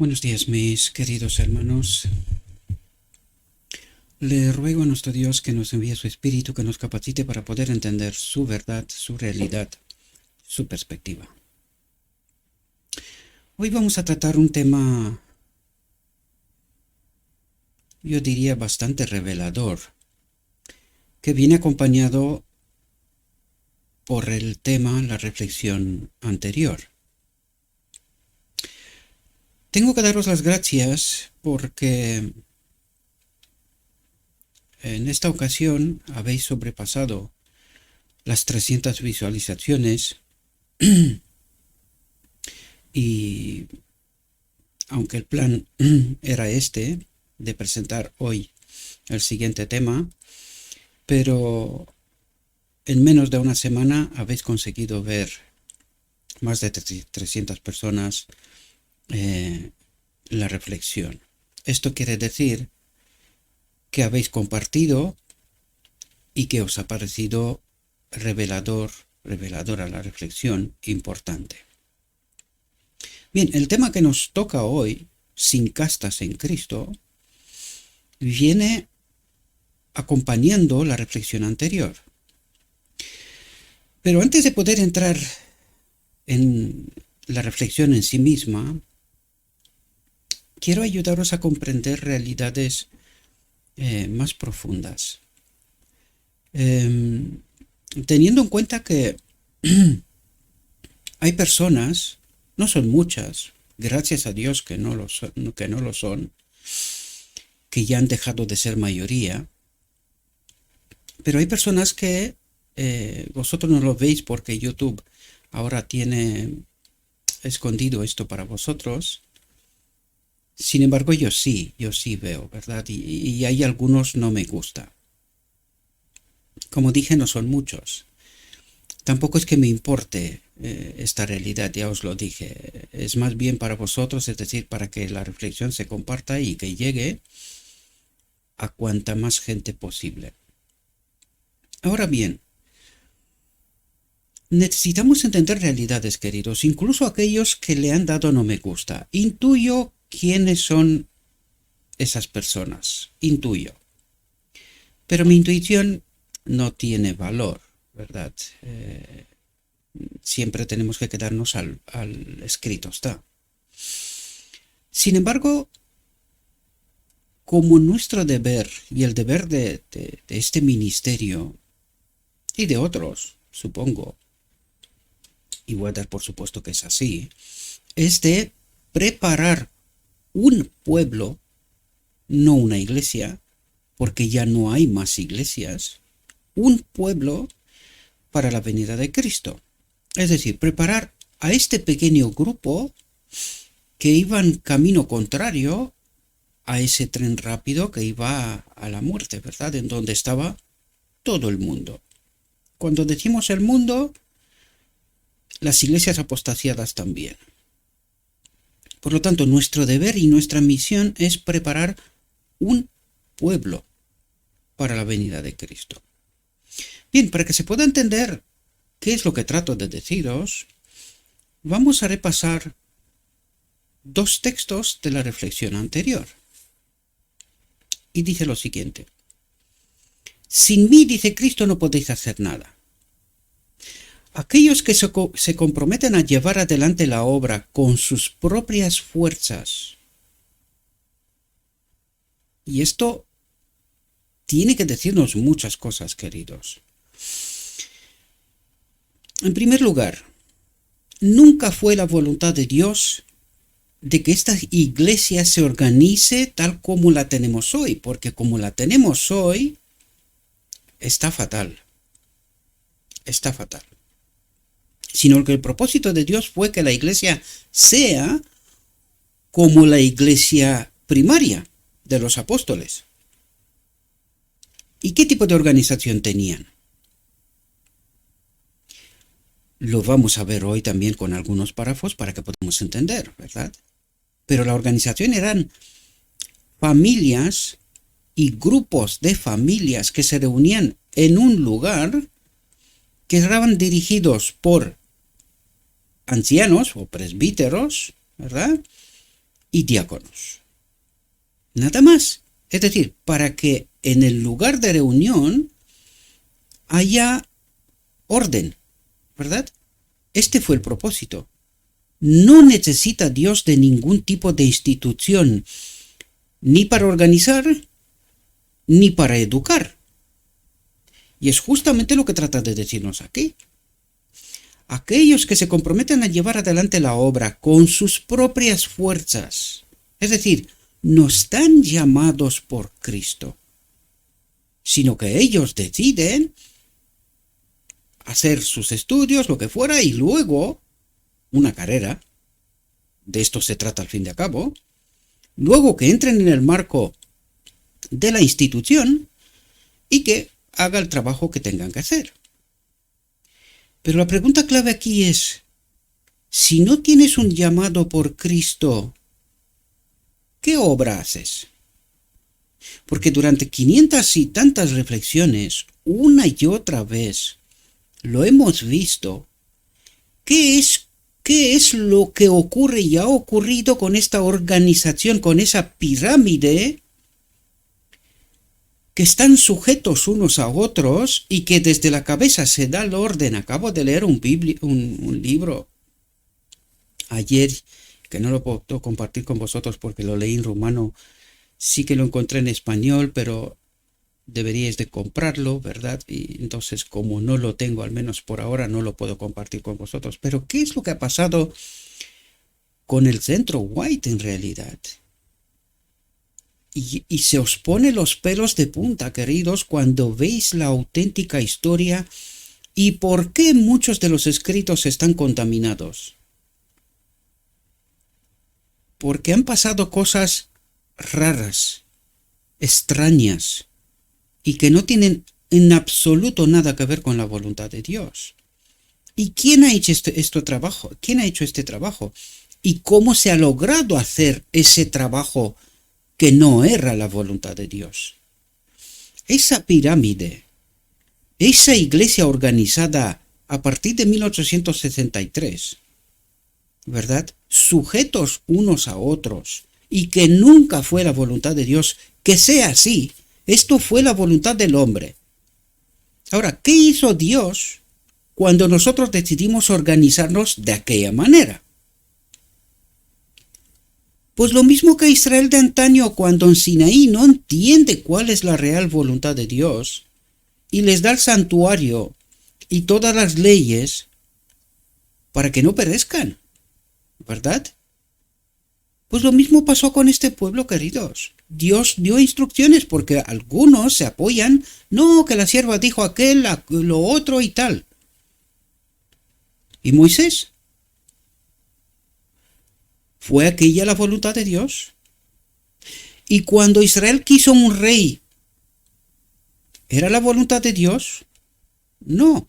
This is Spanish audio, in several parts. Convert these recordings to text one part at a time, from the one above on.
Buenos días, mis queridos hermanos. Le ruego a nuestro Dios que nos envíe su Espíritu, que nos capacite para poder entender su verdad, su realidad, su perspectiva. Hoy vamos a tratar un tema, yo diría, bastante revelador, que viene acompañado por el tema, la reflexión anterior. Tengo que daros las gracias porque en esta ocasión habéis sobrepasado las 300 visualizaciones y aunque el plan era este, de presentar hoy el siguiente tema, pero en menos de una semana habéis conseguido ver más de 300 personas la reflexión. Esto quiere decir que habéis compartido y que os ha parecido reveladora la reflexión, importante. Bien, el tema que nos toca hoy, sin castas en Cristo, viene acompañando la reflexión anterior. Pero antes de poder entrar en la reflexión en sí misma, quiero ayudaros a comprender realidades más profundas. Teniendo en cuenta que hay personas, no son muchas, gracias a Dios que no lo son, que ya han dejado de ser mayoría, pero hay personas que vosotros no lo veis porque YouTube ahora tiene escondido esto para vosotros. Sin embargo, yo sí veo, ¿verdad? Y hay algunos no me gusta. Como dije, no son muchos. Tampoco es que me importe esta realidad, ya os lo dije. Es más bien para vosotros, es decir, para que la reflexión se comparta y que llegue a cuanta más gente posible. Ahora bien, necesitamos entender realidades, queridos, incluso aquellos que le han dado no me gusta. Intuyo quiénes son esas personas, intuyo. Pero mi intuición no tiene valor, ¿verdad? Siempre tenemos que quedarnos al escrito, está. Sin embargo, como nuestro deber y el deber de este ministerio y de otros, supongo, y voy a dar por supuesto que es así, es de preparar un pueblo, no una iglesia, porque ya no hay más iglesias, un pueblo para la venida de Cristo. Es decir, preparar a este pequeño grupo que iban camino contrario a ese tren rápido que iba a la muerte, ¿verdad? En donde estaba todo el mundo. Cuando decimos el mundo, las iglesias apostasiadas también. Por lo tanto, nuestro deber y nuestra misión es preparar un pueblo para la venida de Cristo. Bien, para que se pueda entender qué es lo que trato de deciros, vamos a repasar dos textos de la reflexión anterior. Y dice lo siguiente: sin mí, dice Cristo, no podéis hacer nada. Aquellos que se comprometen a llevar adelante la obra con sus propias fuerzas, y esto tiene que decirnos muchas cosas, queridos. En primer lugar, nunca fue la voluntad de Dios de que esta iglesia se organice tal como la tenemos hoy, porque como la tenemos hoy, está fatal. Está fatal. Sino que el propósito de Dios fue que la iglesia sea como la iglesia primaria de los apóstoles. ¿Y qué tipo de organización tenían? Lo vamos a ver hoy también con algunos párrafos para que podamos entender, ¿verdad? Pero la organización eran familias y grupos de familias que se reunían en un lugar que estaban dirigidos por ancianos o presbíteros, ¿verdad? y diáconos. Nada más. Es decir, para que en el lugar de reunión haya orden, ¿verdad? Este fue el propósito. No necesita Dios de ningún tipo de institución, ni para organizar, ni para educar. Y es justamente lo que trata de decirnos aquí. Aquellos que se comprometen a llevar adelante la obra con sus propias fuerzas, es decir, no están llamados por Cristo, sino que ellos deciden hacer sus estudios, lo que fuera, y luego una carrera, de esto se trata al fin de cabo, luego que entren en el marco de la institución y que haga el trabajo que tengan que hacer. Pero la pregunta clave aquí es, si no tienes un llamado por Cristo, ¿qué obra haces? Porque durante 500 y tantas reflexiones, una y otra vez, lo hemos visto. ¿Qué es lo que ocurre y ha ocurrido con esta organización, con esa pirámide, que están sujetos unos a otros y que desde la cabeza se da el orden? Acabo de leer un libro ayer, que no lo puedo compartir con vosotros porque lo leí en rumano. Sí que lo encontré en español, pero deberíais de comprarlo, ¿verdad? Y entonces, como no lo tengo, al menos por ahora, no lo puedo compartir con vosotros. Pero ¿qué es lo que ha pasado con el centro White en realidad? Y se os pone los pelos de punta, queridos, cuando veis la auténtica historia y por qué muchos de los escritos están contaminados. Porque han pasado cosas raras, extrañas, y que no tienen en absoluto nada que ver con la voluntad de Dios. ¿Y quién ha hecho este trabajo? ¿Quién ha hecho este trabajo? ¿Y cómo se ha logrado hacer ese trabajo que no era la voluntad de Dios? Esa pirámide, esa iglesia organizada a partir de 1863, ¿verdad? Sujetos unos a otros, y que nunca fue la voluntad de Dios que sea así. Esto fue la voluntad del hombre. Ahora, ¿qué hizo Dios cuando nosotros decidimos organizarnos de aquella manera? Pues lo mismo que Israel de antaño, cuando en Sinaí no entiende cuál es la real voluntad de Dios y les da el santuario y todas las leyes para que no perezcan, ¿verdad? Pues lo mismo pasó con este pueblo, queridos. Dios dio instrucciones porque algunos se apoyan, no, que la sierva dijo aquel, lo otro y tal. ¿Y Moisés? ¿Fue aquella la voluntad de Dios? Y cuando Israel quiso un rey, ¿era la voluntad de Dios? No.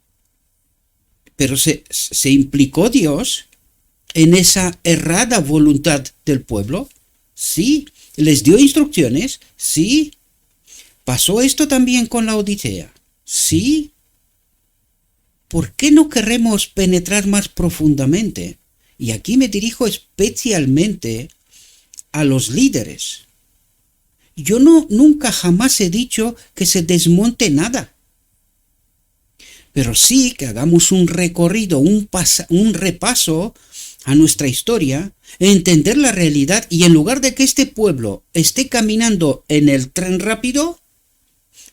Pero se implicó Dios en esa errada voluntad del pueblo. Sí. ¿Les dio instrucciones? Sí. ¿Pasó esto también con la Odisea? Sí. ¿Por qué no queremos penetrar más profundamente? Y aquí me dirijo especialmente a los líderes. Yo nunca jamás he dicho que se desmonte nada. Pero sí que hagamos un recorrido, un repaso a nuestra historia, entender la realidad, y en lugar de que este pueblo esté caminando en el tren rápido,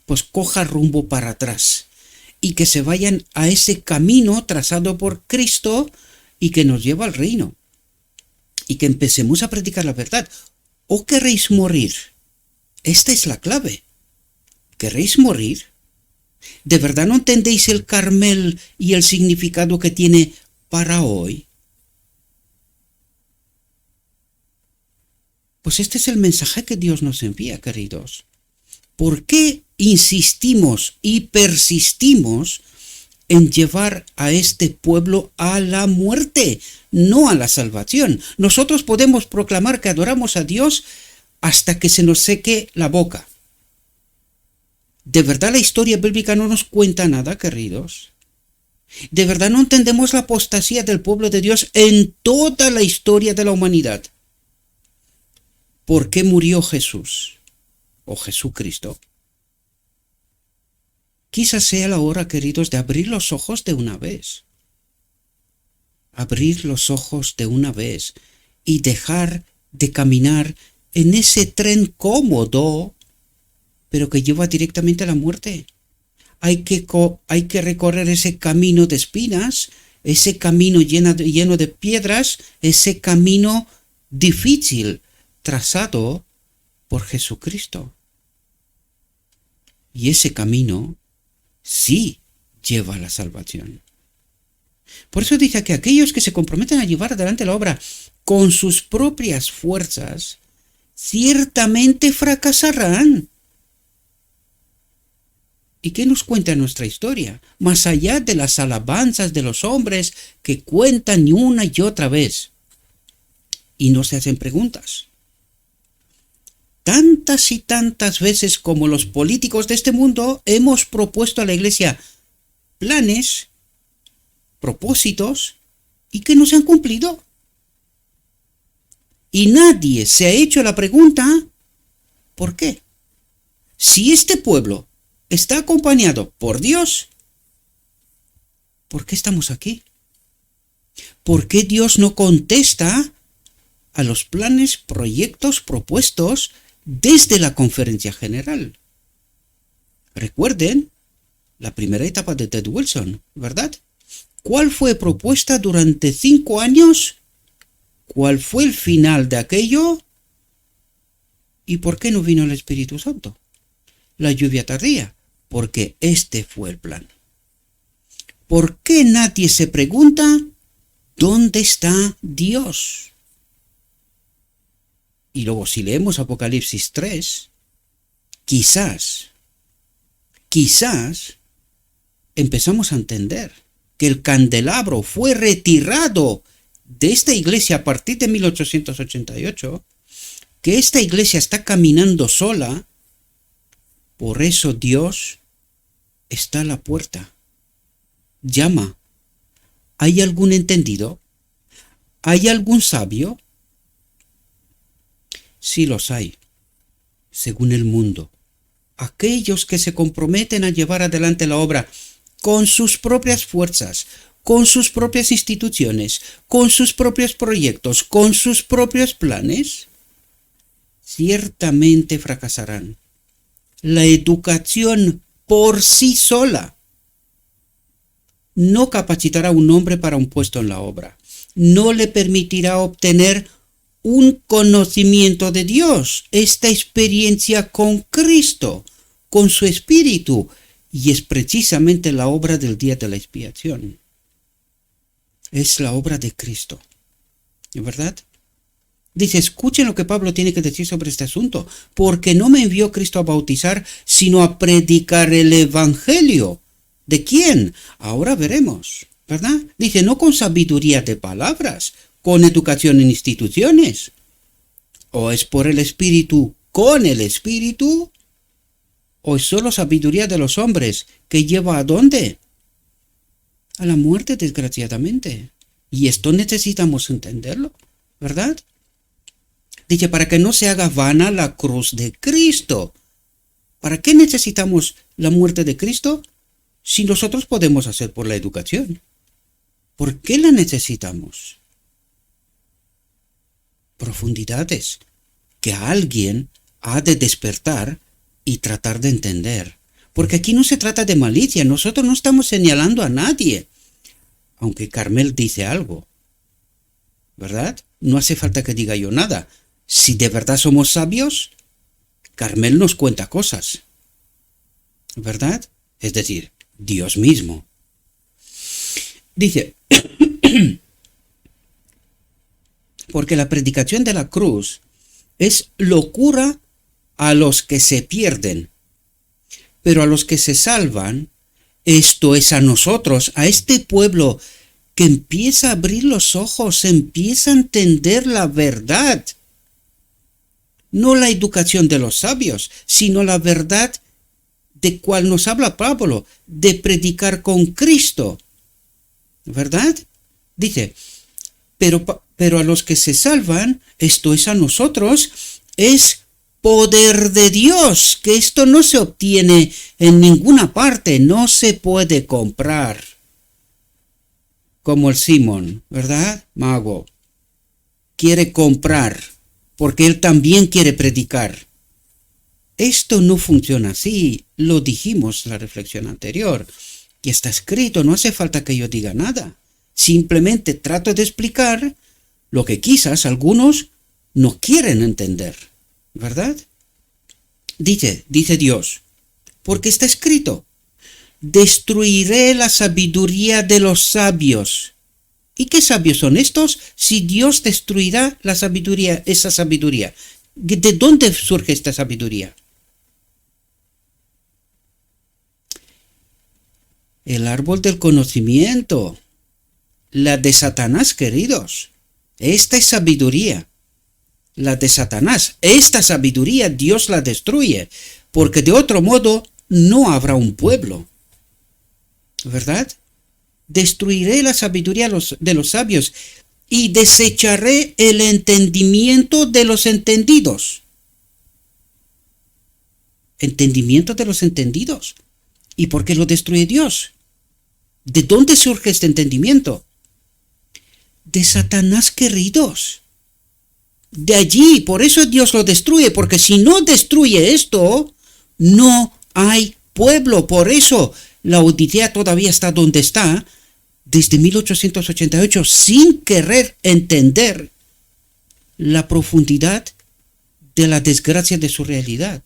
pues coja rumbo para atrás y que se vayan a ese camino trazado por Cristo y que nos lleva al reino, y que empecemos a predicar la verdad. ¿O queréis morir? Esta es la clave. ¿Queréis morir? ¿De verdad no entendéis el Carmel y el significado que tiene para hoy? Pues este es el mensaje que Dios nos envía, queridos. ¿Por qué insistimos y persistimos en llevar a este pueblo a la muerte, no a la salvación? Nosotros podemos proclamar que adoramos a Dios hasta que se nos seque la boca. ¿De verdad la historia bíblica no nos cuenta nada, queridos? ¿De verdad no entendemos la apostasía del pueblo de Dios en toda la historia de la humanidad? por qué murió Jesús o Jesucristo, quizás sea la hora, queridos, de abrir los ojos de una vez. Abrir los ojos de una vez y dejar de caminar en ese tren cómodo, pero que lleva directamente a la muerte. Hay que recorrer ese camino de espinas, ese camino lleno de piedras, ese camino difícil trazado por Jesucristo. Y ese camino sí lleva a la salvación. Por eso dice que aquellos que se comprometen a llevar adelante la obra con sus propias fuerzas, ciertamente fracasarán. ¿Y qué nos cuenta nuestra historia? Más allá de las alabanzas de los hombres que cuentan una y otra vez y no se hacen preguntas. Tantas y tantas veces como los políticos de este mundo hemos propuesto a la Iglesia planes, propósitos, y que no se han cumplido. Y nadie se ha hecho la pregunta, ¿por qué? Si este pueblo está acompañado por Dios, ¿por qué estamos aquí? ¿Por qué Dios no contesta a los planes, proyectos propuestos desde la conferencia general? Recuerden la primera etapa de Ted Wilson, ¿verdad? ¿Cuál fue propuesta durante 5 años? ¿Cuál fue el final de aquello? ¿Y por qué no vino el Espíritu Santo? La lluvia tardía, porque este fue el plan. ¿Por qué nadie se pregunta dónde está Dios? Y luego si leemos Apocalipsis 3, quizás empezamos a entender que el candelabro fue retirado de esta iglesia a partir de 1888, que esta iglesia está caminando sola. Por eso Dios está a la puerta. Llama. ¿Hay algún entendido? ¿Hay algún sabio? Sí los hay, según el mundo. Aquellos que se comprometen a llevar adelante la obra con sus propias fuerzas, con sus propias instituciones, con sus propios proyectos, con sus propios planes, ciertamente fracasarán. La educación por sí sola no capacitará a un hombre para un puesto en la obra. No le permitirá obtener un conocimiento de Dios, esta experiencia con Cristo, con su Espíritu, y es precisamente la obra del día de la expiación. Es la obra de Cristo, ¿verdad? Dice, escuchen lo que Pablo tiene que decir sobre este asunto, porque no me envió Cristo a bautizar, sino a predicar el Evangelio. ¿De quién? Ahora veremos, ¿verdad? Dice, no con sabiduría de palabras, con educación en instituciones. ¿O es por el Espíritu con el Espíritu? ¿O es solo sabiduría de los hombres que lleva a dónde? A la muerte, desgraciadamente. Y esto necesitamos entenderlo, ¿verdad? Dice, para que no se haga vana la cruz de Cristo. ¿Para qué necesitamos la muerte de Cristo si nosotros podemos hacer por la educación? ¿Por qué la necesitamos? Profundidades que alguien ha de despertar y tratar de entender. Porque aquí no se trata de malicia, nosotros no estamos señalando a nadie. Aunque Carmel dice algo, ¿verdad? No hace falta que diga yo nada. Si de verdad somos sabios, Carmel nos cuenta cosas, ¿verdad? Es decir, Dios mismo. Dice, porque la predicación de la cruz es locura a los que se pierden, pero a los que se salvan, esto es a nosotros, a este pueblo que empieza a abrir los ojos, empieza a entender la verdad. No la educación de los sabios, sino la verdad de cual nos habla Pablo, de predicar con Cristo, ¿verdad? Dice, pero a los que se salvan, esto es a nosotros, es poder de Dios, que esto no se obtiene en ninguna parte, no se puede comprar. Como el Simón, ¿verdad? Mago. Quiere comprar, porque él también quiere predicar. Esto no funciona así, lo dijimos en la reflexión anterior. Y está escrito, no hace falta que yo diga nada. Simplemente trato de explicar lo que quizás algunos no quieren entender, ¿verdad? Dice Dios, porque está escrito, destruiré la sabiduría de los sabios. ¿Y qué sabios son estos? Si Dios destruirá la sabiduría, esa sabiduría. ¿De dónde surge esta sabiduría? El árbol del conocimiento, la de Satanás, queridos. Esta es sabiduría, la de Satanás. Esta sabiduría Dios la destruye, porque de otro modo no habrá un pueblo, ¿verdad? Destruiré la sabiduría de los sabios y desecharé el entendimiento de los entendidos. Entendimiento de los entendidos. ¿Y por qué lo destruye Dios? ¿De dónde surge este entendimiento? De Satanás, queridos. De allí, por eso Dios lo destruye, porque si no destruye esto, no hay pueblo. Por eso la Odisea todavía está donde está, desde 1888, sin querer entender la profundidad de la desgracia de su realidad.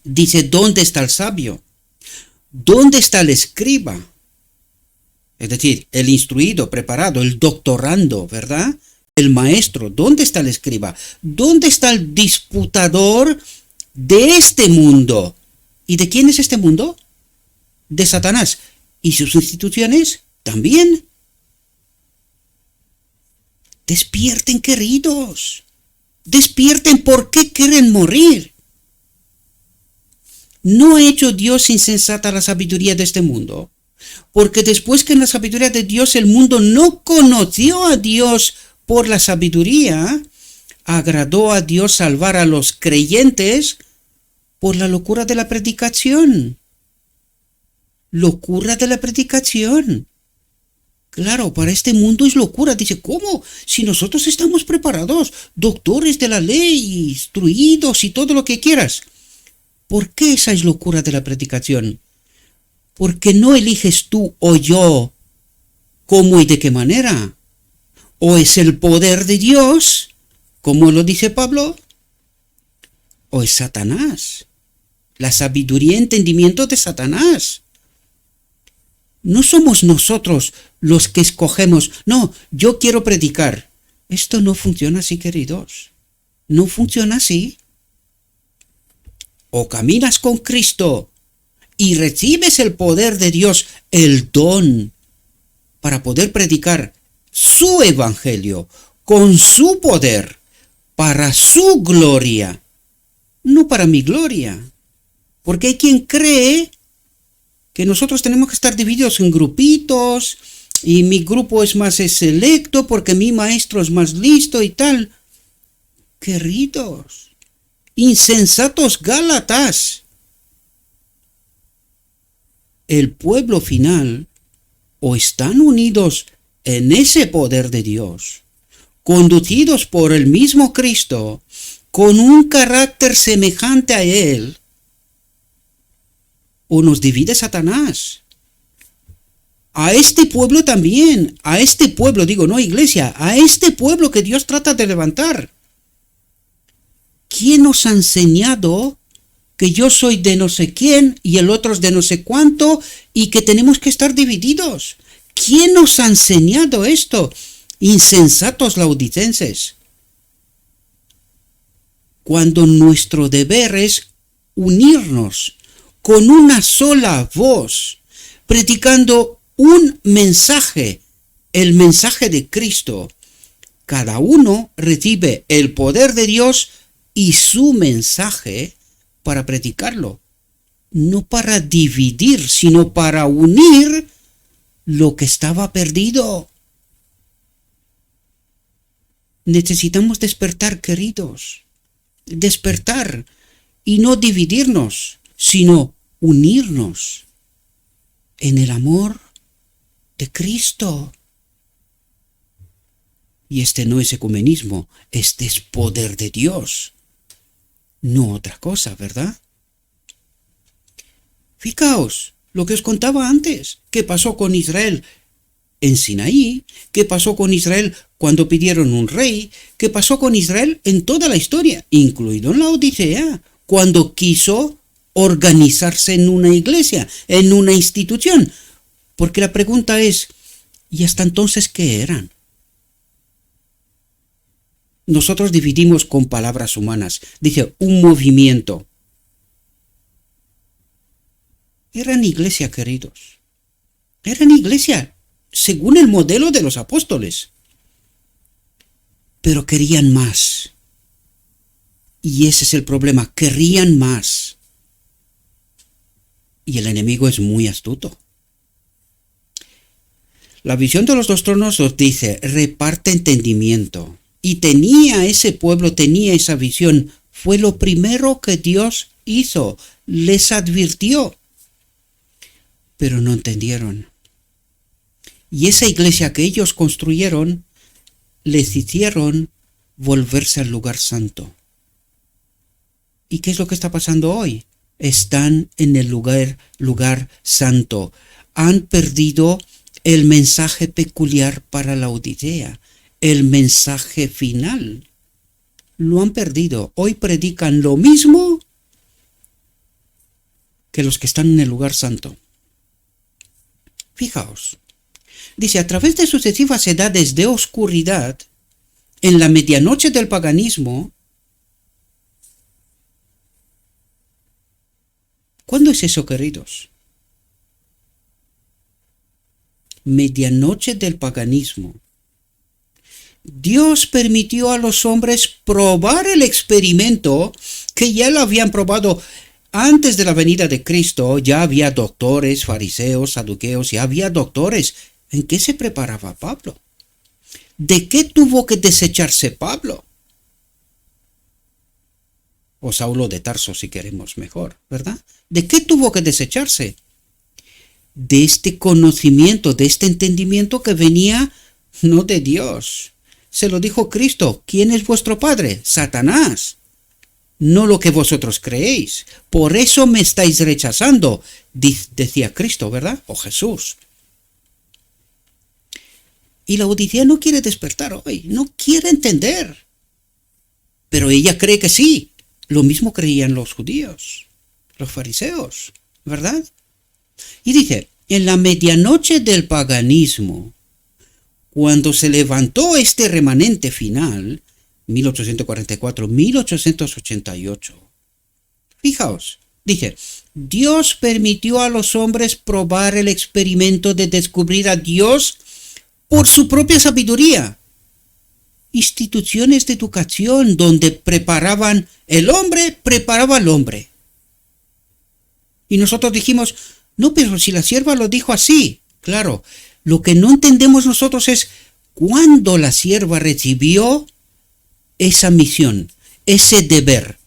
Dice, ¿dónde está el sabio? ¿Dónde está el escriba? Es decir, el instruido, preparado, el doctorando, ¿verdad? El maestro. ¿Dónde está el escriba? ¿Dónde está el disputador de este mundo? ¿Y de quién es este mundo? De Satanás. ¿Y sus instituciones? También. Despierten, queridos. Despierten, ¿por qué quieren morir? ¿No ha hecho Dios insensata la sabiduría de este mundo? Porque después que en la sabiduría de Dios el mundo no conoció a Dios por la sabiduría, agradó a Dios salvar a los creyentes por la locura de la predicación. Locura de la predicación. Claro, para este mundo es locura. Dice, ¿cómo? Si nosotros estamos preparados, doctores de la ley, instruidos y todo lo que quieras. ¿Por qué esa es locura de la predicación? Porque no eliges tú o yo cómo y de qué manera. O es el poder de Dios, como lo dice Pablo, o es Satanás. La sabiduría y entendimiento de Satanás. No somos nosotros los que escogemos. No, yo quiero predicar. Esto no funciona así, queridos. No funciona así. O caminas con Cristo y recibes el poder de Dios, el don, para poder predicar su evangelio con su poder, para su gloria, no para mi gloria. Porque hay quien cree que nosotros tenemos que estar divididos en grupitos y mi grupo es más selecto porque mi maestro es más listo y tal. Queridos, insensatos Gálatas. El pueblo final o están unidos en ese poder de Dios, conducidos por el mismo Cristo, con un carácter semejante a Él, o nos divide Satanás. A este pueblo también, a este pueblo, digo, no iglesia, a este pueblo que Dios trata de levantar. ¿Quién nos ha enseñado que yo soy de no sé quién y el otro es de no sé cuánto y que tenemos que estar divididos? ¿Quién nos ha enseñado esto? Insensatos laodicenses. Cuando nuestro deber es unirnos con una sola voz, predicando un mensaje, el mensaje de Cristo. Cada uno recibe el poder de Dios y su mensaje para predicarlo, no para dividir, sino para unir lo que estaba perdido. Necesitamos despertar, queridos. Despertar y no dividirnos, sino unirnos en el amor de Cristo. Y este no es ecumenismo, este es poder de Dios, no otra cosa, ¿verdad? Fijaos lo que os contaba antes, qué pasó con Israel en Sinaí, qué pasó con Israel cuando pidieron un rey, qué pasó con Israel en toda la historia, incluido en la Odisea, cuando quiso organizarse en una iglesia, en una institución. Porque la pregunta es, ¿y hasta entonces qué eran? Nosotros dividimos con palabras humanas. Dice, un movimiento. Eran iglesia, queridos. Eran iglesia, según el modelo de los apóstoles. Pero querían más. Y ese es el problema, querían más. Y el enemigo es muy astuto. La visión de los dos tronos os dice, reparte entendimiento. Y ese pueblo tenía esa visión. Fue lo primero que Dios hizo. Les advirtió. Pero no entendieron. Y esa iglesia que ellos construyeron, les hicieron volverse al lugar santo. ¿Y qué es lo que está pasando hoy? Están en el lugar santo. Han perdido el mensaje peculiar para la Odisea. El mensaje final. Lo han perdido. Hoy predican lo mismo que los que están en el lugar santo. Fijaos. Dice, a través de sucesivas edades de oscuridad, en la medianoche del paganismo. ¿Cuándo es eso, queridos? Medianoche del paganismo. Dios permitió a los hombres probar el experimento que ya lo habían probado antes de la venida de Cristo. Ya había doctores, fariseos, saduceos, ya había doctores. ¿En qué se preparaba Pablo? ¿De qué tuvo que desecharse Pablo? O Saulo de Tarso, si queremos mejor, ¿verdad? ¿De qué tuvo que desecharse? De este conocimiento, de este entendimiento que venía no de Dios. Se lo dijo Cristo. ¿Quién es vuestro padre? Satanás. No lo que vosotros creéis. Por eso me estáis rechazando, decía Cristo, ¿verdad? O Jesús. Y la Odisea no quiere despertar hoy, no quiere entender. Pero ella cree que sí. Lo mismo creían los judíos, los fariseos, ¿verdad? Y dice, en la medianoche del paganismo, cuando se levantó este remanente final, 1844-1888, fijaos, dice, Dios permitió a los hombres probar el experimento de descubrir a Dios por su propia sabiduría. Instituciones de educación donde preparaban el hombre, preparaba al hombre. Y nosotros dijimos, no, pero si la sierva lo dijo así. Claro, lo que no entendemos nosotros es cuándo la sierva recibió esa misión, ese deber.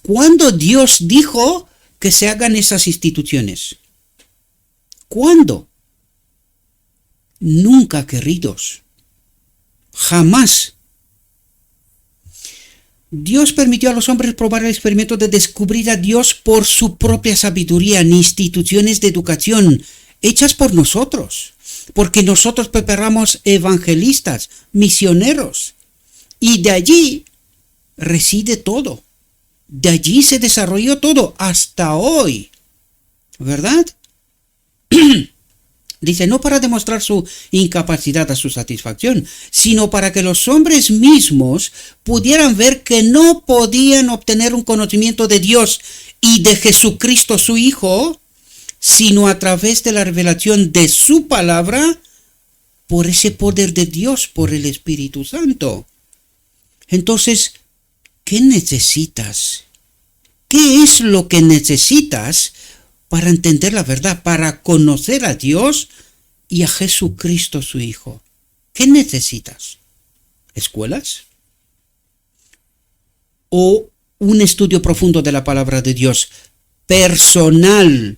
¿Cuándo Dios dijo que se hagan esas instituciones? ¿Cuándo? Nunca, queridos. Jamás. Dios permitió a los hombres probar el experimento de descubrir a Dios por su propia sabiduría en instituciones de educación hechas por nosotros, porque nosotros preparamos evangelistas, misioneros, y de allí reside todo. De allí se desarrolló todo hasta hoy, ¿verdad? Dice, no para demostrar su incapacidad a su satisfacción, sino para que los hombres mismos pudieran ver que no podían obtener un conocimiento de Dios y de Jesucristo su Hijo, sino a través de la revelación de su palabra, por ese poder de Dios, por el Espíritu Santo. Entonces, ¿qué necesitas? ¿Qué es lo que necesitas para entender la verdad, para conocer a Dios y a Jesucristo su Hijo? ¿Qué necesitas? ¿Escuelas? o un estudio profundo de la palabra de Dios personal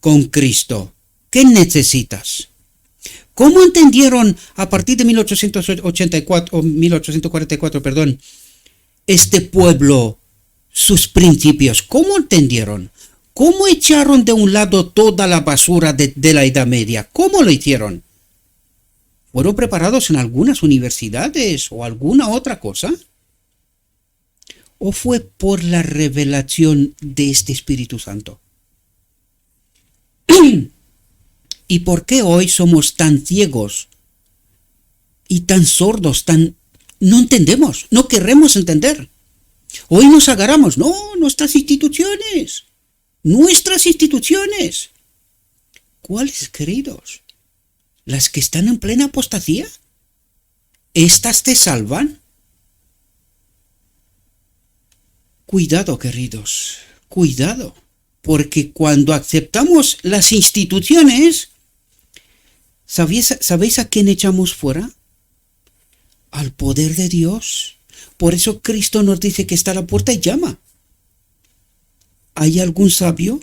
con Cristo? ¿Qué necesitas? ¿Cómo entendieron a partir de 1844, perdón, este pueblo sus principios? ¿Cómo entendieron? ¿Cómo echaron de un lado toda la basura de la Edad Media? ¿Cómo lo hicieron? ¿Fueron preparados en algunas universidades o alguna otra cosa? ¿O fue por la revelación de este Espíritu Santo? ¿Y por qué hoy somos tan ciegos y tan sordos, no entendemos, no queremos entender? Hoy nos agarramos, no, nuestras instituciones. ¿Cuáles, queridos? ¿Las que están en plena apostasía? ¿Estas te salvan? Cuidado, queridos, cuidado, porque cuando aceptamos las instituciones, ¿sabéis a quién echamos fuera? Al poder de Dios. Por eso Cristo nos dice que está a la puerta y llama. ¿Hay algún sabio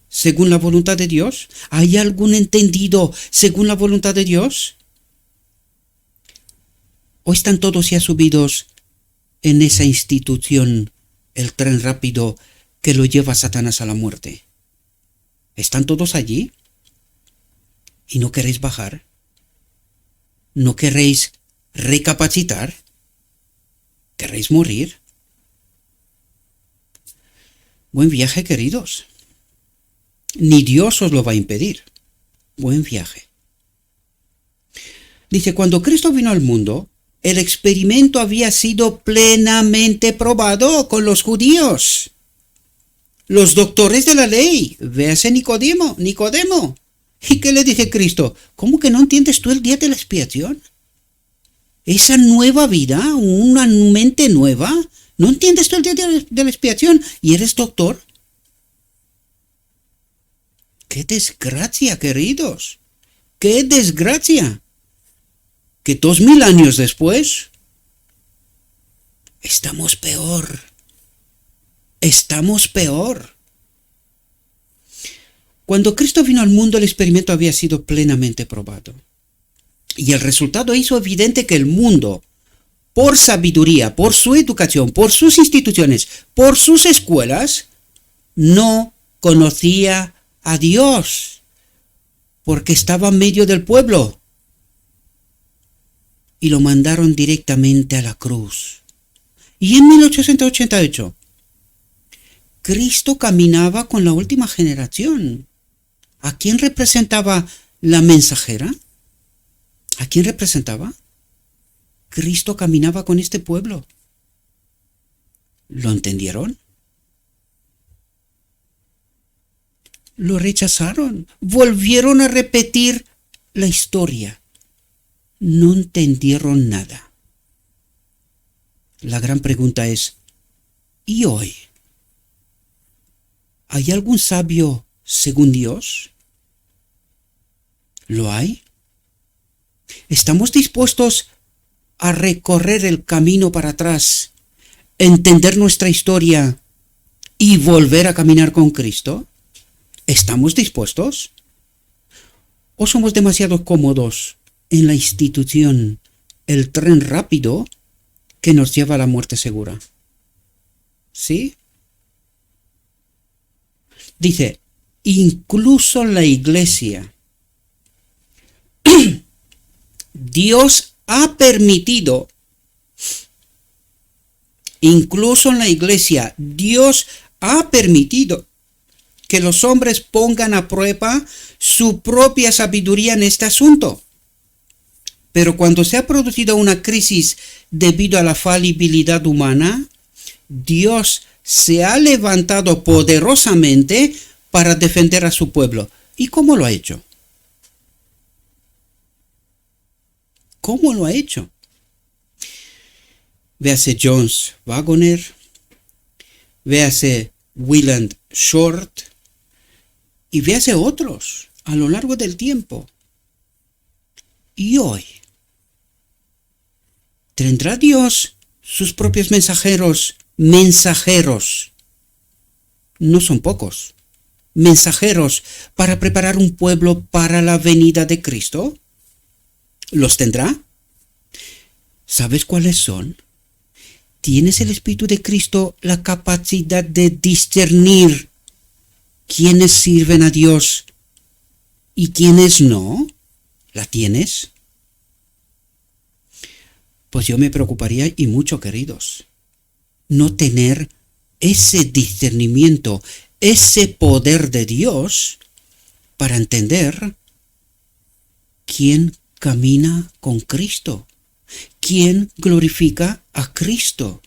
según la voluntad de Dios? ¿Hay algún entendido según la voluntad de Dios? ¿O están todos ya subidos en esa institución, el tren rápido que lo lleva a Satanás a la muerte? ¿Están todos allí? ¿Y no queréis bajar? ¿No queréis recapacitar? ¿Queréis morir? Buen viaje, queridos. Ni Dios os lo va a impedir. Buen viaje. Dice, cuando Cristo vino al mundo, el experimento había sido plenamente probado con los judíos, los doctores de la ley. Véase Nicodemo. ¿Y qué le dice Cristo? ¿Cómo que no entiendes tú el día de la expiación? Esa nueva vida, una mente nueva. ¿No entiendes tú el día de la expiación? ¿Y eres doctor? ¡Qué desgracia, queridos! ¡Qué desgracia! Que 2000 años después estamos peor. Estamos peor. Cuando Cristo vino al mundo, el experimento había sido plenamente probado. Y el resultado hizo evidente que el mundo, por sabiduría, por su educación, por sus instituciones, por sus escuelas, no conocía a Dios, porque estaba en medio del pueblo. Y lo mandaron directamente a la cruz. Y en 1888, Cristo caminaba con la última generación. ¿A quién representaba la mensajera? ¿A quién representaba? Cristo caminaba con este pueblo. ¿Lo entendieron? Lo rechazaron. Volvieron a repetir la historia. No entendieron nada. La gran pregunta es, ¿y hoy? ¿Hay algún sabio según Dios? ¿Lo hay? ¿Estamos dispuestos a recorrer el camino para atrás, entender nuestra historia y volver a caminar con Cristo? ¿Estamos dispuestos? ¿O somos demasiado cómodos en la institución, el tren rápido que nos lleva a la muerte segura? ¿Sí? Dice, incluso la iglesia, Dios ha permitido, incluso en la iglesia, Dios ha permitido que los hombres pongan a prueba su propia sabiduría en este asunto. Pero cuando se ha producido una crisis debido a la falibilidad humana, Dios se ha levantado poderosamente para defender a su pueblo. ¿Y cómo lo ha hecho? ¿Cómo lo ha hecho? Véase Jones Waggoner, véase Wieland Short y véase otros a lo largo del tiempo. ¿Y hoy? ¿Tendrá Dios sus propios mensajeros, no son pocos, mensajeros para preparar un pueblo para la venida de Cristo? ¿Los tendrá? ¿Sabes cuáles son? ¿Tienes el Espíritu de Cristo la capacidad de discernir quiénes sirven a Dios y quiénes no? ¿La tienes? Pues yo me preocuparía y mucho, queridos, no tener ese discernimiento, ese poder de Dios para entender quién camina con Cristo, quién glorifica a Cristo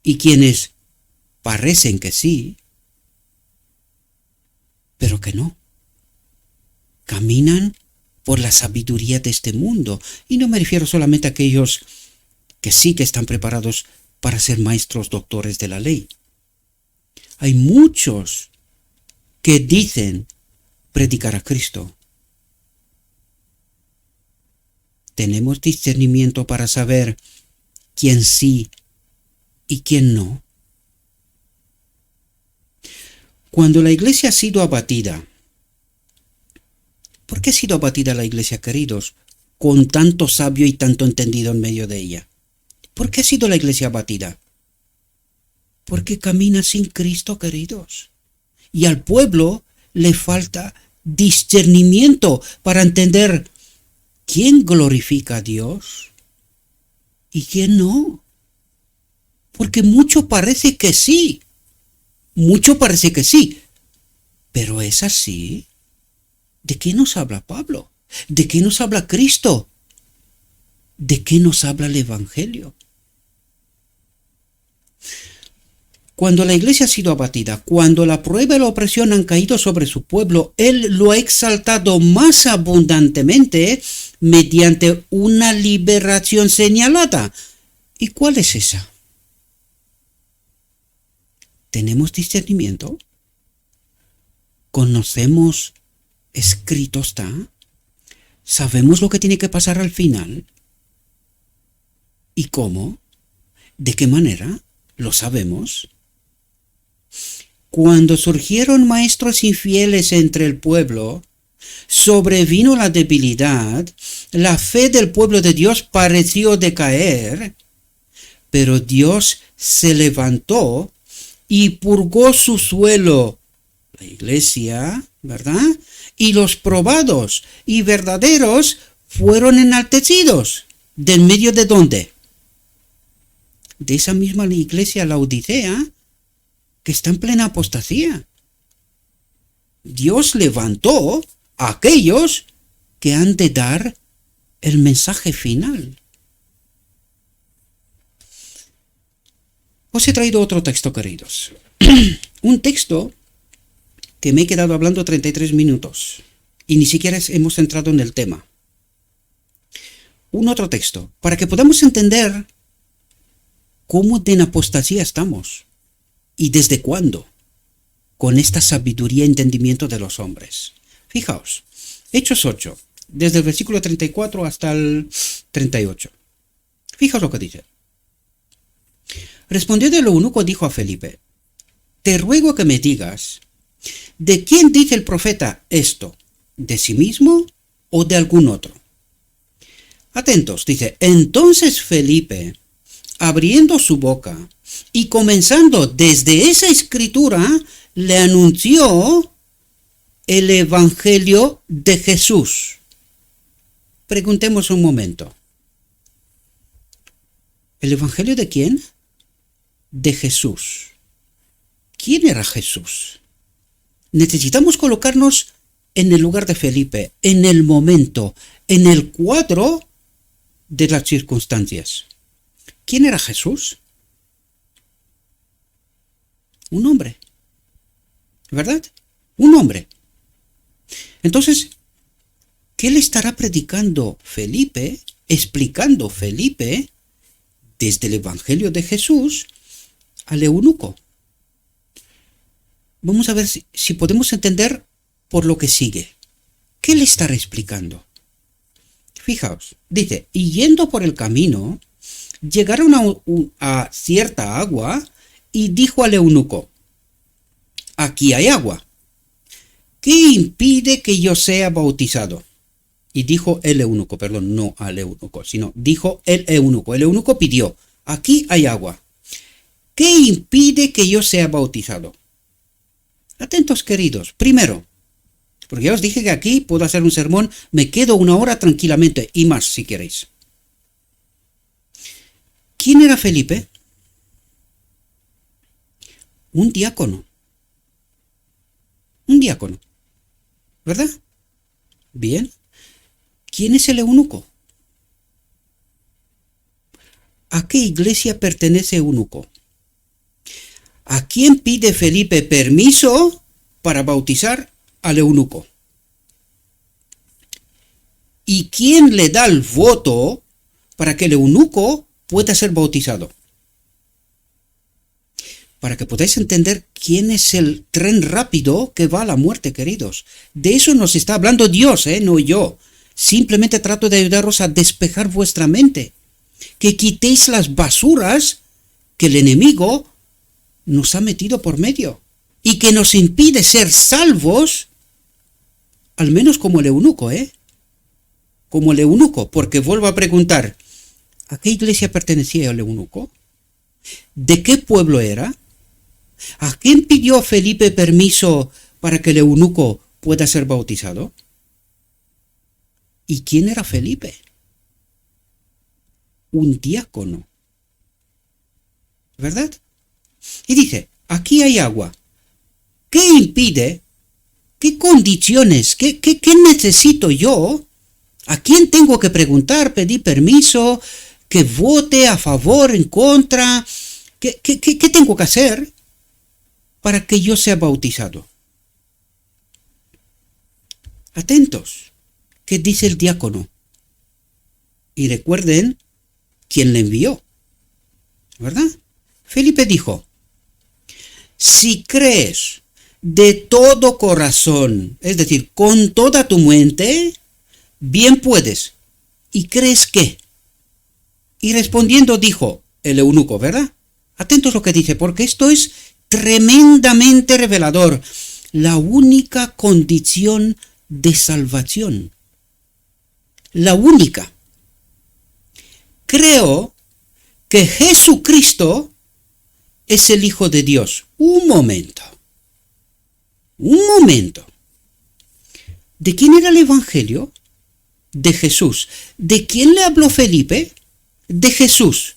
y quienes parecen que sí, pero que no. Caminan por la sabiduría de este mundo. Y no me refiero solamente a aquellos que sí que están preparados para ser maestros doctores de la ley. Hay muchos que dicen predicar a Cristo. ¿Tenemos discernimiento para saber quién sí y quién no? Cuando la iglesia ha sido abatida, ¿por qué ha sido abatida la iglesia, queridos, con tanto sabio y tanto entendido en medio de ella? ¿Por qué ha sido la iglesia abatida? Porque camina sin Cristo, queridos. Y al pueblo le falta discernimiento para entender quién glorifica a Dios y quién no. Porque mucho parece que sí. Mucho parece que sí. Pero ¿es así? ¿De qué nos habla Pablo? ¿De qué nos habla Cristo? ¿De qué nos habla el Evangelio? Cuando la iglesia ha sido abatida, cuando la prueba y la opresión han caído sobre su pueblo, Él lo ha exaltado más abundantemente mediante una liberación señalada. ¿Y cuál es esa? ¿Tenemos discernimiento? ¿Conocemos escrito está? ¿Sabemos lo que tiene que pasar al final? ¿Y cómo? ¿De qué manera? ¿Lo sabemos? Cuando surgieron maestros infieles entre el pueblo, sobrevino la debilidad, la fe del pueblo de Dios pareció decaer, pero Dios se levantó y purgó su suelo, la iglesia, ¿verdad? Y los probados y verdaderos fueron enaltecidos. ¿De en medio de dónde? De esa misma iglesia Laodicea, que está en plena apostasía. Dios levantó a aquellos que han de dar el mensaje final. Os he traído otro texto, queridos. Un texto que me he quedado hablando 33 minutos y ni siquiera hemos entrado en el tema. Un otro texto, para que podamos entender cómo en apostasía estamos y desde cuándo, con esta sabiduría y entendimiento de los hombres. Fijaos, Hechos 8, desde el versículo 34 hasta el 38. Fijaos lo que dice. Respondió el eunuco, dijo a Felipe: te ruego que me digas, ¿de quién dice el profeta esto? ¿De sí mismo o de algún otro? Atentos, dice, entonces Felipe, abriendo su boca y comenzando desde esa escritura, le anunció el Evangelio de Jesús. Preguntemos un momento. ¿El Evangelio de quién? De Jesús. ¿Quién era Jesús? Necesitamos colocarnos en el lugar de Felipe, en el momento, en el cuadro de las circunstancias. ¿Quién era Jesús? Un hombre, ¿verdad? Un hombre. Entonces, ¿qué le estará predicando Felipe, explicando Felipe, desde el Evangelio de Jesús al eunuco? Vamos a ver si podemos entender por lo que sigue. ¿Qué le estará explicando? Fijaos, dice, y yendo por el camino, llegaron a cierta agua y dijo al eunuco: aquí hay agua. ¿Qué impide que yo sea bautizado? Y dijo el eunuco, perdón, no al eunuco, sino dijo el eunuco. El eunuco pidió: aquí hay agua. ¿Qué impide que yo sea bautizado? Atentos, queridos. Primero, porque ya os dije que aquí puedo hacer un sermón, me quedo 1 hora tranquilamente y más si queréis. ¿Quién era Felipe? Un diácono. Un diácono. ¿Verdad? Bien. ¿Quién es el eunuco? ¿A qué iglesia pertenece eunuco? ¿A quién pide Felipe permiso para bautizar al eunuco? ¿Y quién le da el voto para que el eunuco pueda ser bautizado? Para que podáis entender quién es el tren rápido que va a la muerte, queridos. De eso nos está hablando Dios, no yo. Simplemente trato de ayudaros a despejar vuestra mente. Que quitéis las basuras que el enemigo nos ha metido por medio y que nos impide ser salvos, al menos como el eunuco, como el eunuco, porque vuelvo a preguntar, ¿a qué iglesia pertenecía el eunuco? ¿De qué pueblo era? ¿A quién pidió Felipe permiso para que el eunuco pueda ser bautizado? ¿Y quién era Felipe? Un diácono, ¿verdad? Y dice, aquí hay agua. ¿Qué impide? ¿Qué condiciones? ¿Qué necesito yo? ¿A quién tengo que preguntar, pedir permiso, que vote a favor, en contra? ¿Qué tengo que hacer para que yo sea bautizado? Atentos, ¿qué dice el diácono? Y recuerden quién le envió, ¿verdad? Felipe dijo: si crees de todo corazón, es decir, con toda tu mente, bien puedes. ¿Y crees qué? Y respondiendo dijo el eunuco, ¿verdad? Atentos lo que dice, porque esto es tremendamente revelador. La única condición de salvación. La única. Creo que Jesucristo es el Hijo de Dios. Un momento. ¿De quién era el Evangelio? De Jesús. ¿De quién le habló Felipe? De Jesús.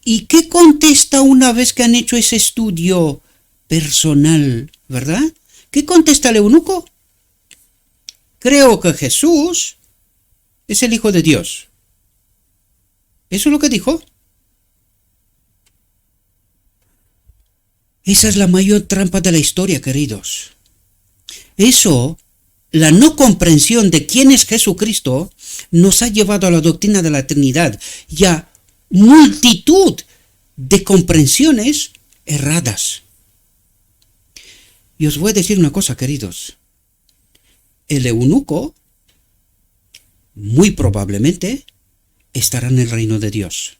¿Y qué contesta una vez que han hecho ese estudio personal, verdad? ¿Qué contesta el eunuco? Creo que Jesús es el Hijo de Dios. ¿Eso es lo que dijo? Esa es la mayor trampa de la historia, queridos. Eso, la no comprensión de quién es Jesucristo, nos ha llevado a la doctrina de la Trinidad y a multitud de comprensiones erradas. Y os voy a decir una cosa, queridos. El eunuco, muy probablemente, estará en el reino de Dios.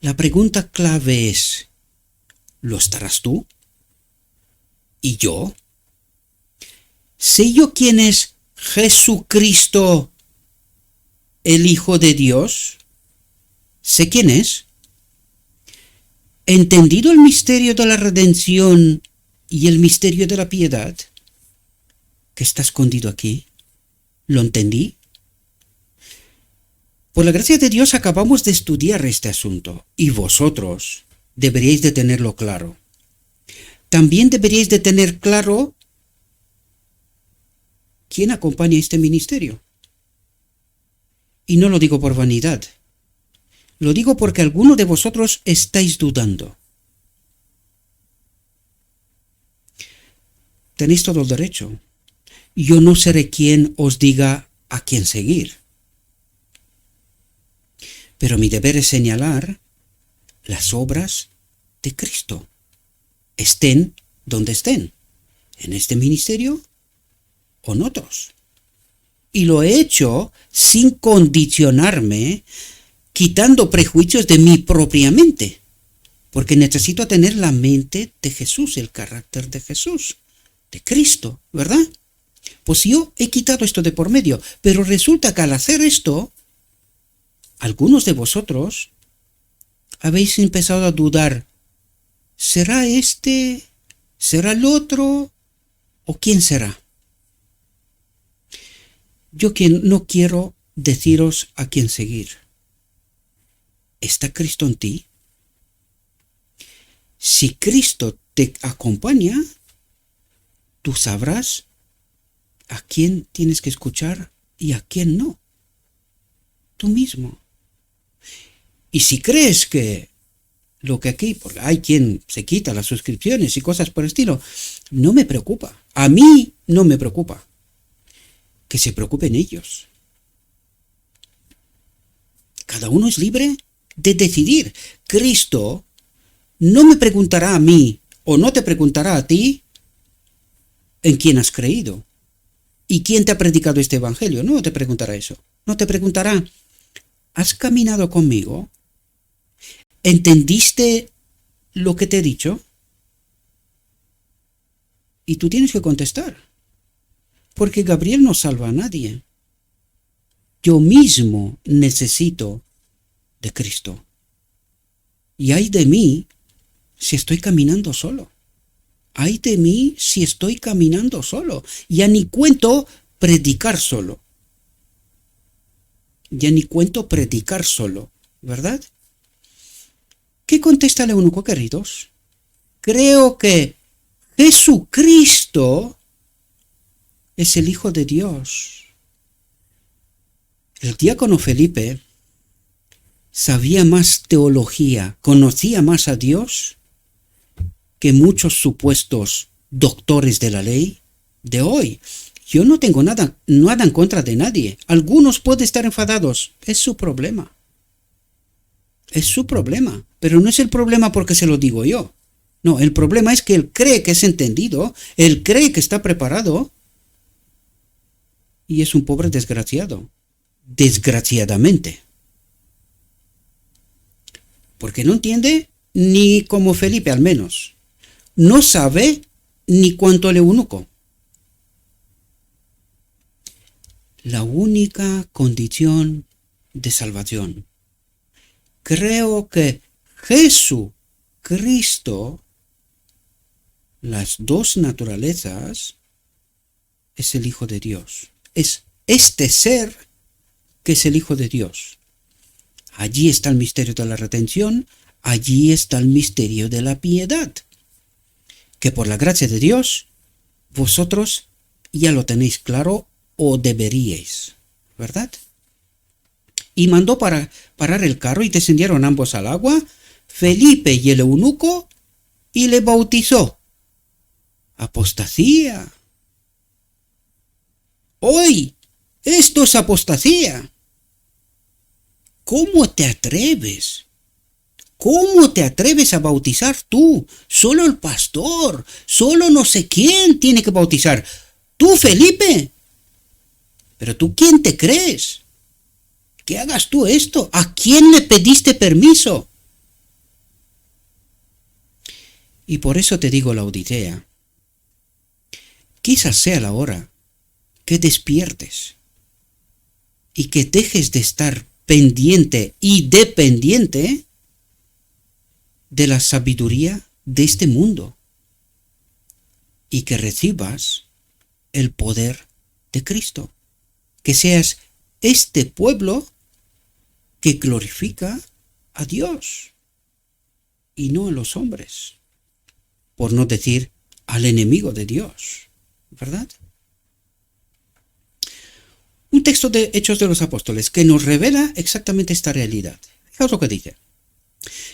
La pregunta clave es: ¿lo estarás tú? ¿Y yo? ¿Sé yo quién es Jesucristo, el Hijo de Dios? ¿Sé quién es? ¿Entendido el misterio de la redención y el misterio de la piedad que está escondido aquí? ¿Lo entendí? Por la gracia de Dios acabamos de estudiar este asunto y vosotros deberíais de tenerlo claro. También deberíais de tener claro quién acompaña este ministerio. Y no lo digo por vanidad. Lo digo porque algunos de vosotros estáis dudando. Tenéis todo el derecho. Yo no seré quien os diga a quién seguir. Pero mi deber es señalar las obras de Cristo, estén donde estén, en este ministerio o en otros. Y lo he hecho sin condicionarme quitando prejuicios de mi propia mente, porque necesito tener la mente de Jesús, el carácter de Jesús, de Cristo, ¿verdad? Pues yo he quitado esto de por medio, pero resulta que al hacer esto, algunos de vosotros habéis empezado a dudar, ¿será este? ¿Será el otro? ¿O quién será? Yo no quiero deciros a quién seguir. ¿Está Cristo en ti? Si Cristo te acompaña, tú sabrás a quién tienes que escuchar y a quién no. Tú mismo. Y si crees que lo que aquí, porque hay quien se quita las suscripciones y cosas por el estilo, no me preocupa. A mí no me preocupa. Que se preocupen ellos. Cada uno es libre de decidir. Cristo no me preguntará a mí o no te preguntará a ti en quién has creído y quién te ha predicado este evangelio. No te preguntará eso. No te preguntará, ¿has caminado conmigo? ¿Entendiste lo que te he dicho? Y tú tienes que contestar. Porque Gabriel no salva a nadie. Yo mismo necesito de Cristo. Y ay de mí si estoy caminando solo. Ay de mí si estoy caminando solo. Ya ni cuento predicar solo. Ya ni cuento predicar solo, ¿verdad? ¿Qué contesta el eunuco, queridos? Creo que Jesucristo es el Hijo de Dios. El diácono Felipe sabía más teología, conocía más a Dios que muchos supuestos doctores de la ley de hoy. Yo no tengo nada en contra de nadie. Algunos pueden estar enfadados. Es su problema. Es su problema. Pero no es el problema porque se lo digo yo. No, el problema es que él cree que es entendido, él cree que está preparado y es un pobre desgraciado. Desgraciadamente. Porque no entiende ni como Felipe al menos. No sabe ni cuánto el eunuco. La única condición de salvación. Creo que Jesucristo, las dos naturalezas, es el Hijo de Dios. Es este ser que es el Hijo de Dios. Allí está el misterio de la redención, allí está el misterio de la piedad, que por la gracia de Dios, vosotros ya lo tenéis claro o deberíais, ¿verdad? Y mandó parar el carro y descendieron ambos al agua, Felipe y el eunuco, y le bautizó. Apostasía. Hoy, esto es apostasía. ¿Cómo te atreves? ¿Cómo te atreves a bautizar tú? Solo el pastor, solo no sé quién tiene que bautizar. ¿Tú, Felipe? ¿Pero tú quién te crees? ¿Que hagas tú esto? ¿A quién le pediste permiso? Y por eso te digo, Laodicea, quizás sea la hora que despiertes y que dejes de estar pendiente y dependiente de la sabiduría de este mundo y que recibas el poder de Cristo, que seas este pueblo que glorifica a Dios y no a los hombres, por no decir al enemigo de Dios, ¿verdad? Un texto de Hechos de los Apóstoles que nos revela exactamente esta realidad. Fijaos lo que dice.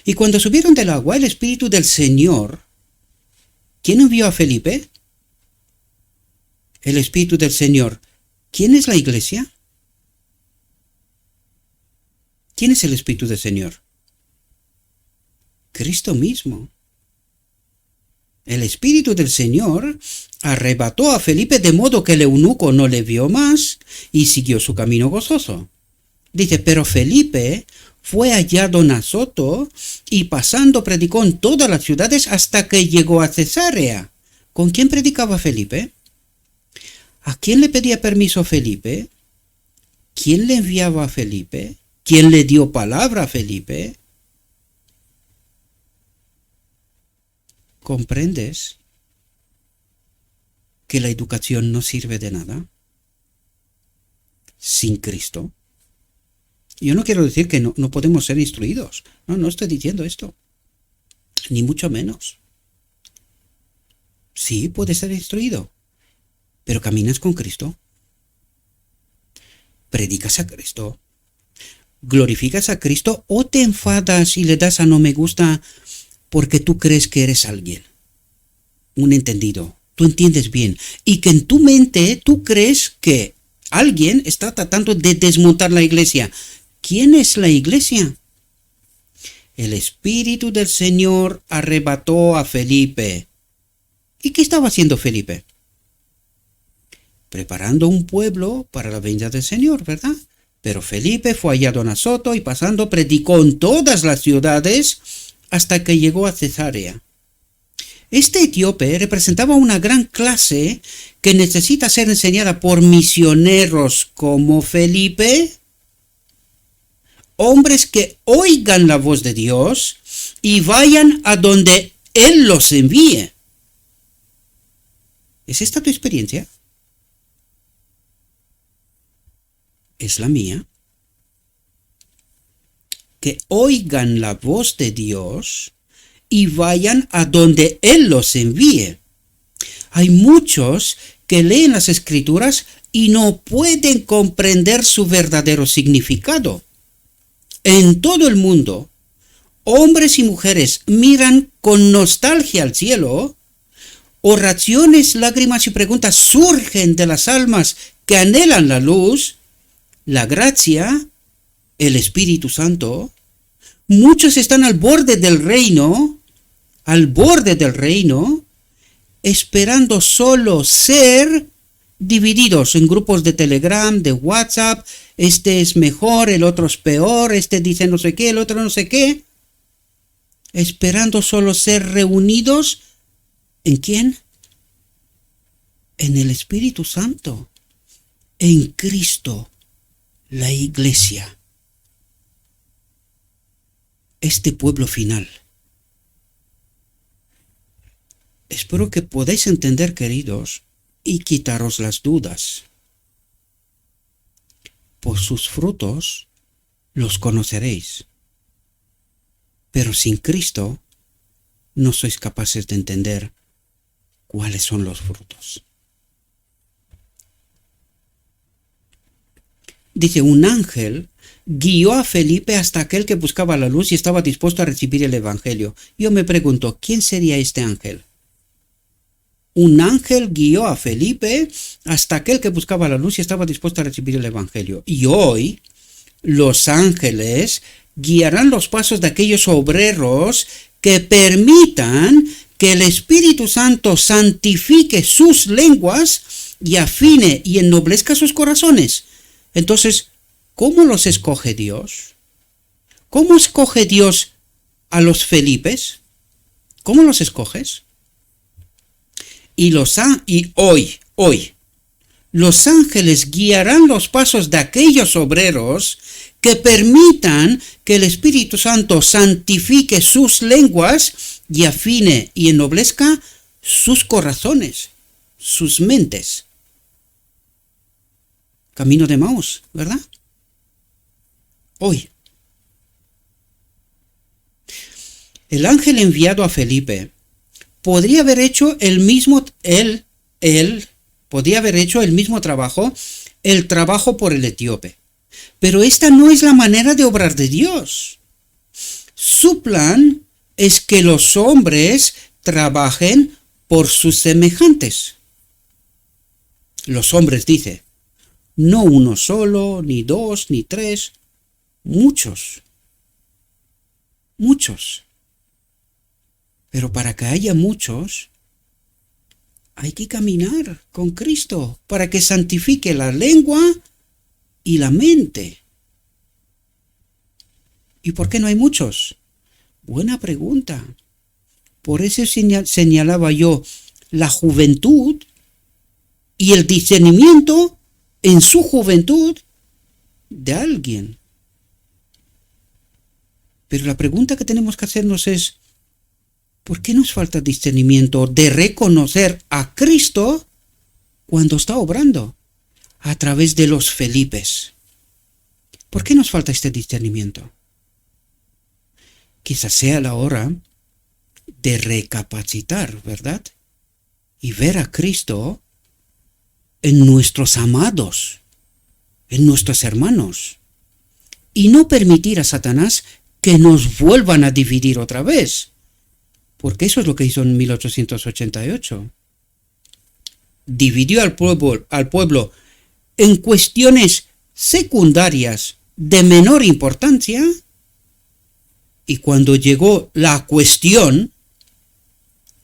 Y cuando subieron del agua, el Espíritu del Señor, ¿quién envió a Felipe? El Espíritu del Señor. ¿Quién es la iglesia? ¿Quién es el Espíritu del Señor? Cristo mismo. El Espíritu del Señor arrebató a Felipe de modo que el eunuco no le vio más y siguió su camino gozoso. Dice, pero Felipe fue hallado en Azoto y pasando predicó en todas las ciudades hasta que llegó a Cesarea. ¿Con quién predicaba Felipe? ¿A quién le pedía permiso Felipe? ¿Quién le enviaba a Felipe? ¿Quién le dio palabra a Felipe? ¿Comprendes que la educación no sirve de nada sin Cristo? Yo no quiero decir que no podemos ser instruidos. No estoy diciendo esto. Ni mucho menos. Sí, puedes ser instruido. Pero ¿caminas con Cristo? ¿Predicas a Cristo? ¿Glorificas a Cristo o te enfadas y le das a no me gusta porque tú crees que eres alguien? Un entendido. Tú entiendes bien. Y que en tu mente tú crees que alguien está tratando de desmontar la iglesia. ¿Quién es la iglesia? El Espíritu del Señor arrebató a Felipe. ¿Y qué estaba haciendo Felipe? Preparando un pueblo para la venida del Señor, ¿verdad? Pero Felipe fue hallado en Azoto y pasando predicó en todas las ciudades hasta que llegó a Cesarea. Este etíope representaba una gran clase que necesita ser enseñada por misioneros como Felipe, hombres que oigan la voz de Dios y vayan a donde Él los envíe. ¿Es esta tu experiencia? ¿Es la mía? Que oigan la voz de Dios y vayan a donde Él los envíe. Hay muchos que leen las Escrituras y no pueden comprender su verdadero significado. En todo el mundo, hombres y mujeres miran con nostalgia al cielo. Oraciones, lágrimas y preguntas surgen de las almas que anhelan la luz, la gracia, el Espíritu Santo. Muchos están al borde del reino, esperando solo ser divididos en grupos de Telegram, de WhatsApp. Este es mejor, el otro es peor, este dice no sé qué, el otro no sé qué. Esperando solo ser reunidos. ¿En quién? En el Espíritu Santo, en Cristo, la iglesia, este pueblo final. Espero que podáis entender, queridos, y quitaros las dudas. Por sus frutos los conoceréis. Pero sin Cristo no sois capaces de entender cuáles son los frutos. Dice, un ángel guió a Felipe hasta aquel que buscaba la luz y estaba dispuesto a recibir el evangelio. Yo me pregunto, ¿quién sería este ángel? Un ángel guió a Felipe hasta aquel que buscaba la luz y estaba dispuesto a recibir el evangelio. Y hoy, los ángeles guiarán los pasos de aquellos obreros que permitan que el Espíritu Santo santifique sus lenguas y afine y ennoblezca sus corazones. Entonces, ¿cómo los escoge Dios? ¿Cómo escoge Dios a los Felipes? ¿Cómo los escoges? Y hoy, los ángeles guiarán los pasos de aquellos obreros que permitan que el Espíritu Santo santifique sus lenguas y afine y ennoblezca sus corazones, sus mentes. Camino de Emaús, ¿verdad? Hoy. El ángel enviado a Felipe podría haber hecho el mismo trabajo, el trabajo por el etíope. Pero esta no es la manera de obrar de Dios. Su plan es que los hombres trabajen por sus semejantes. Los hombres, dice, no uno solo, ni dos, ni tres, muchos. Muchos. Pero para que haya muchos, hay que caminar con Cristo para que santifique la lengua y la mente. ¿Y por qué no hay muchos? Buena pregunta. Por eso señalaba yo la juventud y el discernimiento en su juventud de alguien. Pero la pregunta que tenemos que hacernos es, ¿por qué nos falta discernimiento de reconocer a Cristo cuando está obrando a través de los Felipes? ¿Por qué nos falta este discernimiento? Quizás sea la hora de recapacitar, ¿verdad? Y ver a Cristo en nuestros amados, en nuestros hermanos, y no permitir a Satanás que nos vuelvan a dividir otra vez, porque eso es lo que hizo en 1888. Dividió al pueblo en cuestiones secundarias de menor importancia, y cuando llegó la cuestión,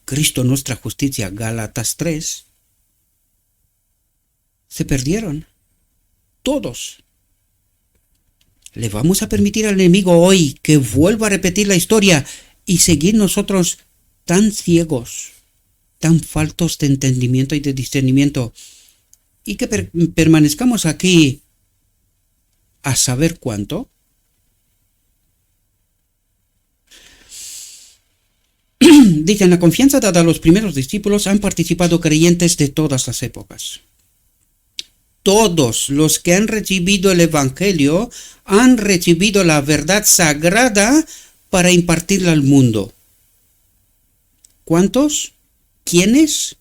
Cristo nuestra justicia, Gálatas 3, se perdieron todos. ¿Le vamos a permitir al enemigo hoy que vuelva a repetir la historia y seguir nosotros tan ciegos, tan faltos de entendimiento y de discernimiento, y que permanezcamos aquí a saber cuánto? Dice, en la confianza dada a los primeros discípulos han participado creyentes de todas las épocas. Todos los que han recibido el Evangelio han recibido la verdad sagrada para impartirla al mundo. ¿Cuántos? ¿Quiénes?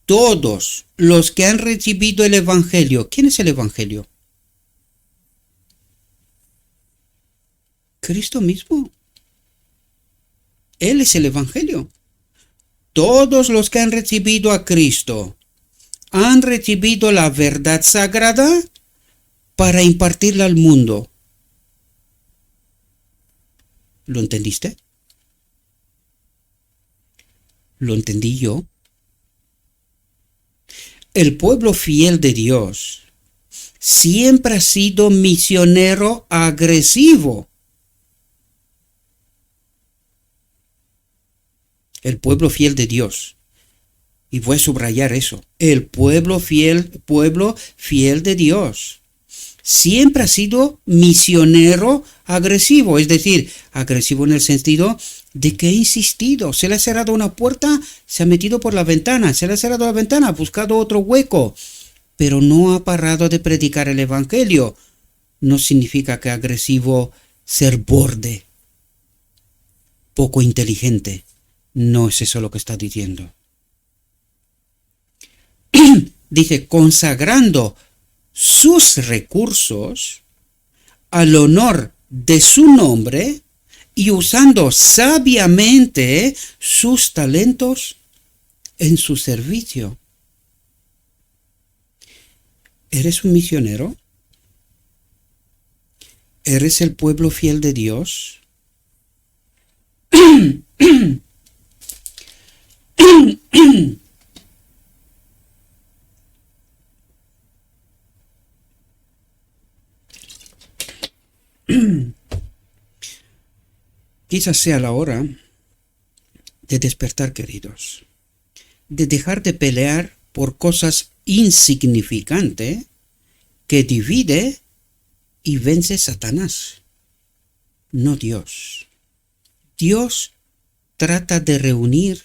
Todos los que han recibido el Evangelio. ¿Quién es el Evangelio? Cristo mismo. Él es el Evangelio. Todos los que han recibido a Cristo han recibido la verdad sagrada para impartirla al mundo. ¿Lo entendiste? ¿Lo entendí yo? El pueblo fiel de Dios siempre ha sido misionero agresivo. El pueblo fiel de Dios. Y voy a subrayar eso. El pueblo fiel de Dios siempre ha sido misionero agresivo. Es decir, agresivo en el sentido de que ha insistido. Se le ha cerrado una puerta, se ha metido por la ventana. Se le ha cerrado la ventana, ha buscado otro hueco. Pero no ha parado de predicar el Evangelio. No significa que agresivo ser borde, poco inteligente. No es eso lo que está diciendo. Dice, consagrando sus recursos al honor de su nombre y usando sabiamente sus talentos en su servicio. ¿Eres un misionero? ¿Eres el pueblo fiel de Dios? Quizás sea la hora de despertar, queridos, de dejar de pelear por cosas insignificantes que divide y vence Satanás, no Dios. Dios trata de reunir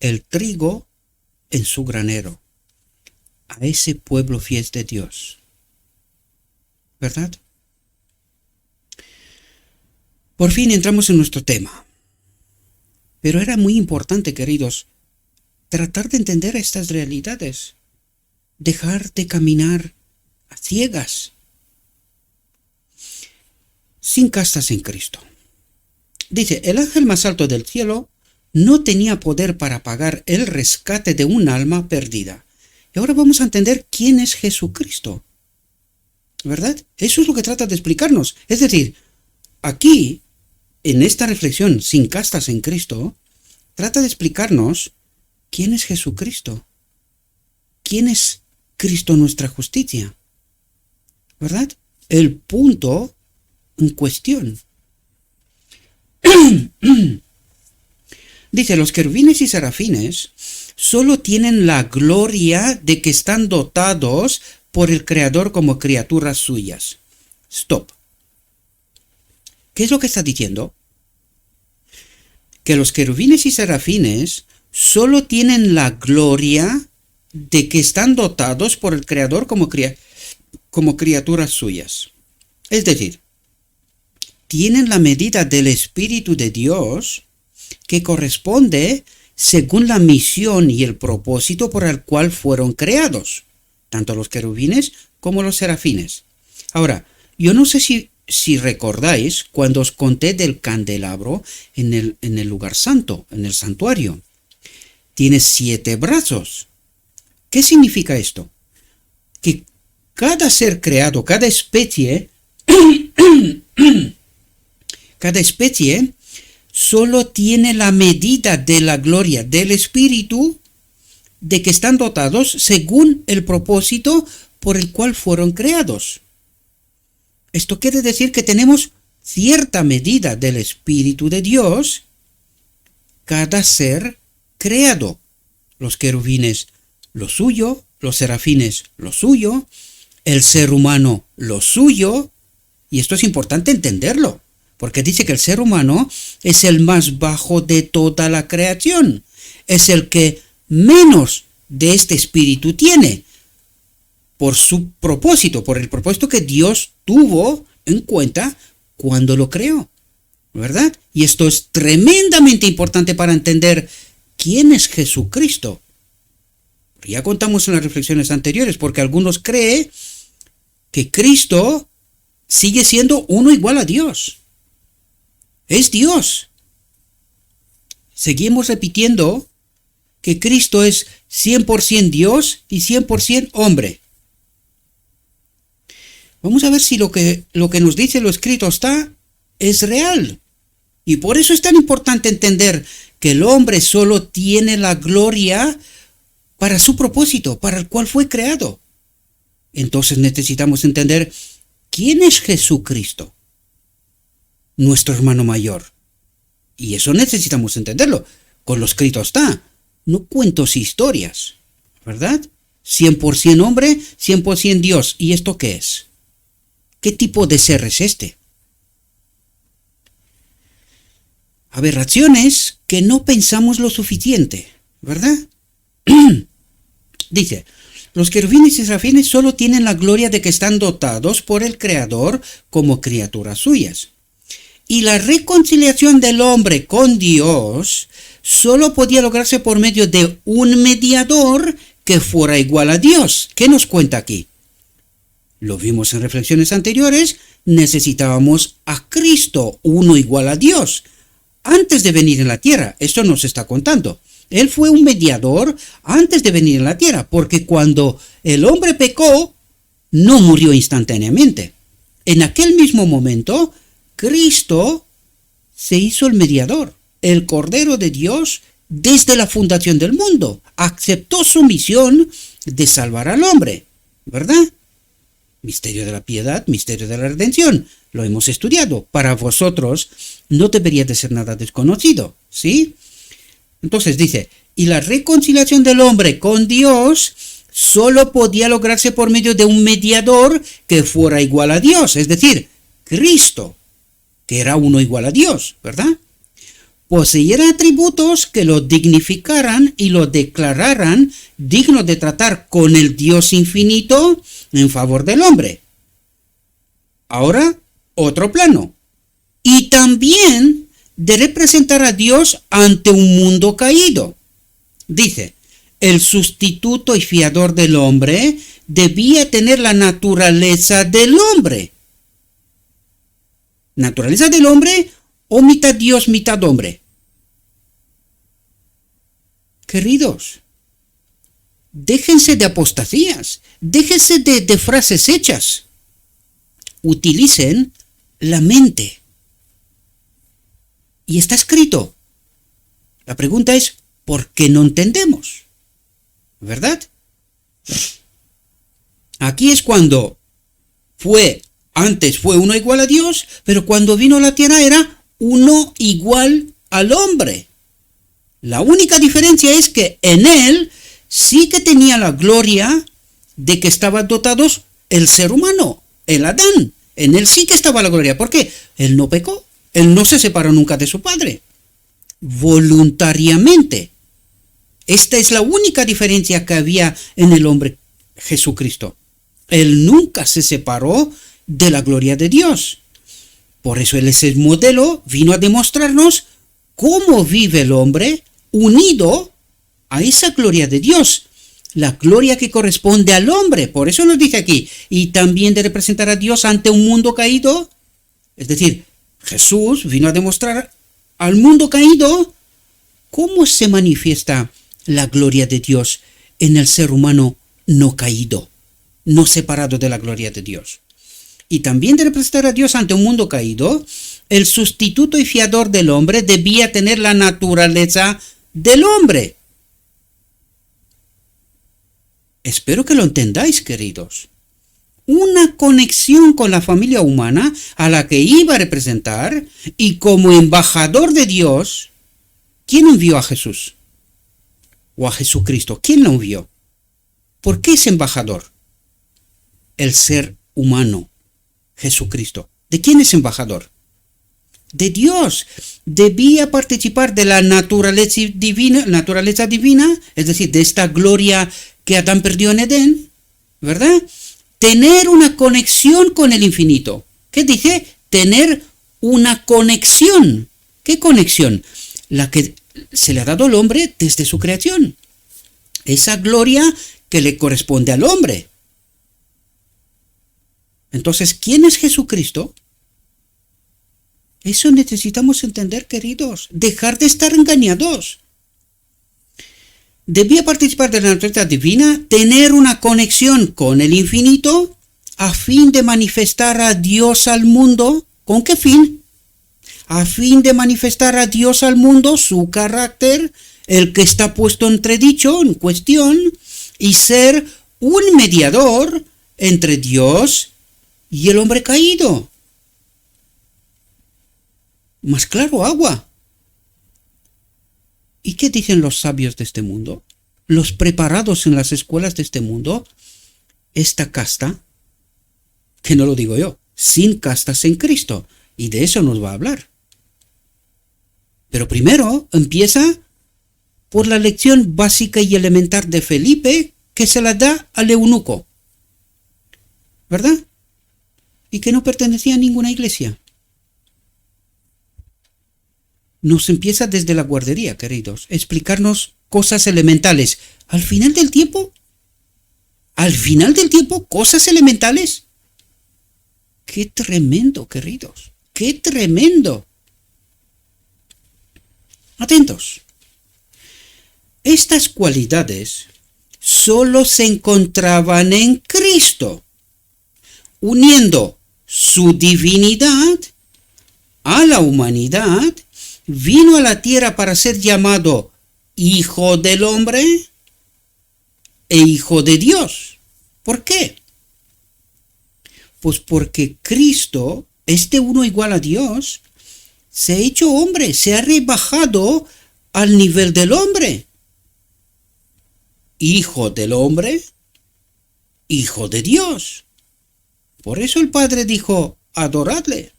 el trigo en su granero, a ese pueblo fiel de Dios, ¿verdad? Por fin entramos en nuestro tema. Pero era muy importante, queridos, tratar de entender estas realidades, dejar de caminar a ciegas, sin castas en Cristo. Dice, el ángel más alto del cielo no tenía poder para pagar el rescate de un alma perdida. Y ahora vamos a entender quién es Jesucristo, ¿verdad? Eso es lo que trata de explicarnos. Es decir, aquí, en esta reflexión sin castas en Cristo, trata de explicarnos quién es Jesucristo, quién es Cristo nuestra justicia, ¿verdad? El punto en cuestión. Dice, los querubines y serafines solo tienen la gloria de que están dotados por el Creador como criaturas suyas. Stop. ¿Qué es lo que está diciendo? Que los querubines y serafines solo tienen la gloria de que están dotados por el Creador como criaturas suyas. Es decir, tienen la medida del Espíritu de Dios que corresponde según la misión y el propósito por el cual fueron creados, tanto los querubines como los serafines. Ahora, yo no sé si recordáis cuando os conté del candelabro en el lugar santo, en el santuario. Tiene 7 brazos. ¿Qué significa esto? Que cada ser creado, cada especie solo tiene la medida de la gloria del Espíritu de que están dotados según el propósito por el cual fueron creados. Esto quiere decir que tenemos cierta medida del Espíritu de Dios cada ser creado. Los querubines lo suyo, los serafines lo suyo, el ser humano lo suyo, y esto es importante entenderlo, porque dice que el ser humano es el más bajo de toda la creación, es el que menos de este espíritu tiene, por su propósito, por el propósito que Dios tuvo en cuenta cuando lo creó, ¿verdad? Y esto es tremendamente importante para entender quién es Jesucristo. Ya contamos en las reflexiones anteriores, porque algunos creen que Cristo sigue siendo uno igual a Dios. Es Dios. Seguimos repitiendo que Cristo es 100% Dios y 100% hombre. Vamos a ver si lo que nos dice lo escrito es real. Y por eso es tan importante entender que el hombre solo tiene la gloria para su propósito, para el cual fue creado. Entonces necesitamos entender quién es Jesucristo, nuestro hermano mayor. Y eso necesitamos entenderlo. Con lo escrito está, no cuentos historias, ¿verdad? 100% hombre, 100% Dios. ¿Y esto qué es? ¿Qué tipo de ser es este? Aberraciones que no pensamos lo suficiente, ¿verdad? Dice, los querubines y serafines solo tienen la gloria de que están dotados por el Creador como criaturas suyas. Y la reconciliación del hombre con Dios solo podía lograrse por medio de un mediador que fuera igual a Dios. ¿Qué nos cuenta aquí? Lo vimos en reflexiones anteriores, necesitábamos a Cristo, uno igual a Dios, antes de venir en la tierra. Esto nos está contando. Él fue un mediador antes de venir en la tierra, porque cuando el hombre pecó, no murió instantáneamente. En aquel mismo momento, Cristo se hizo el mediador, el Cordero de Dios, desde la fundación del mundo. Aceptó su misión de salvar al hombre, ¿verdad? Misterio de la piedad, misterio de la redención. Lo hemos estudiado. Para vosotros no debería de ser nada desconocido, ¿sí? Entonces dice, y la reconciliación del hombre con Dios solo podía lograrse por medio de un mediador que fuera igual a Dios, es decir, Cristo, que era uno igual a Dios, ¿verdad? Poseyera atributos que lo dignificaran y lo declararan digno de tratar con el Dios infinito en favor del hombre. Ahora, otro plano. Y también de representar a Dios ante un mundo caído. Dice, el sustituto y fiador del hombre debía tener la naturaleza del hombre. Naturaleza del hombre o mitad Dios, mitad hombre. Queridos, déjense de apostasías, déjense de frases hechas. Utilicen la mente. Y está escrito. La pregunta es, ¿por qué no entendemos? ¿Verdad? Aquí es cuando fue Antes fue uno igual a Dios, pero cuando vino a la tierra era uno igual al hombre. La única diferencia es que en él sí que tenía la gloria de que estaban dotados el ser humano, el Adán. En él sí que estaba la gloria. ¿Por qué? Él no pecó. Él no se separó nunca de su padre. Voluntariamente. Esta es la única diferencia que había en el hombre Jesucristo. Él nunca se separó de la gloria de Dios. Por eso él es el modelo, vino a demostrarnos cómo vive el hombre unido a esa gloria de Dios. La gloria que corresponde al hombre. Por eso nos dice aquí, y también de representar a Dios ante un mundo caído. Es decir, Jesús vino a demostrar al mundo caído cómo se manifiesta la gloria de Dios en el ser humano no caído, no separado de la gloria de Dios. Y también de representar a Dios ante un mundo caído, el sustituto y fiador del hombre debía tener la naturaleza del hombre. Espero que lo entendáis, queridos. Una conexión con la familia humana a la que iba a representar, y como embajador de Dios, ¿quién envió a Jesús? ¿O a Jesucristo? ¿Quién lo envió? ¿Por qué es embajador? El ser humano, Jesucristo. ¿De quién es embajador? De Dios. Debía participar de la naturaleza divina, es decir, de esta gloria que Adán perdió en Edén, ¿verdad? Tener una conexión con el infinito. ¿Qué dice? Tener una conexión. ¿Qué conexión? La que se le ha dado al hombre desde su creación. Esa gloria que le corresponde al hombre. Entonces, ¿quién es Jesucristo? Eso necesitamos entender, queridos. Dejar de estar engañados. Debía participar de la naturaleza divina, tener una conexión con el infinito, a fin de manifestar a Dios al mundo. ¿Con qué fin? A fin de manifestar a Dios al mundo su carácter, el que está puesto entredicho, en cuestión, y ser un mediador entre Dios y el hombre caído. Más claro, agua. ¿Y qué dicen los sabios de este mundo? Los preparados en las escuelas de este mundo. Esta casta, que no lo digo yo, sin castas en Cristo. Y de eso nos va a hablar. Pero primero empieza por la lección básica y elemental de Felipe, que se la da al eunuco, ¿verdad? Y que no pertenecía a ninguna iglesia. Nos empieza desde la guardería, queridos, explicarnos cosas elementales. Al final del tiempo, cosas elementales. ¡Qué tremendo, queridos! ¡Qué tremendo! Atentos. Estas cualidades solo se encontraban en Cristo, uniendo su divinidad a la humanidad. Vino a la tierra para ser llamado Hijo del Hombre e Hijo de Dios. ¿Por qué? Pues porque Cristo, este uno igual a Dios, se ha hecho hombre, se ha rebajado al nivel del hombre. Hijo del Hombre, Hijo de Dios. Por eso el Padre dijo, adoradle.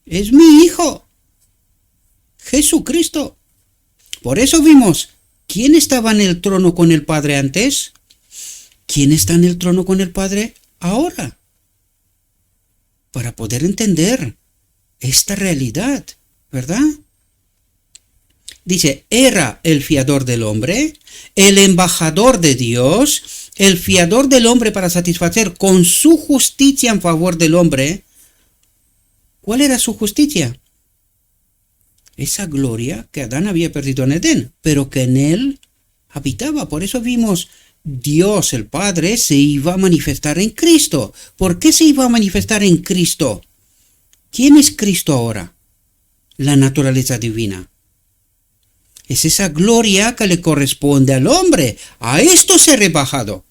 Es mi Hijo. Jesucristo. Por eso vimos, ¿quién estaba en el trono con el Padre antes? ¿Quién está en el trono con el Padre ahora? Para poder entender esta realidad, ¿verdad? Dice, era el fiador del hombre, el embajador de Dios, el fiador del hombre para satisfacer con su justicia en favor del hombre. ¿Cuál era su justicia? Esa gloria que Adán había perdido en Edén, pero que en él habitaba. Por eso vimos, Dios el Padre se iba a manifestar en Cristo. ¿Por qué se iba a manifestar en Cristo? ¿Quién es Cristo ahora? La naturaleza divina. Es esa gloria que le corresponde al hombre. A esto se ha rebajado.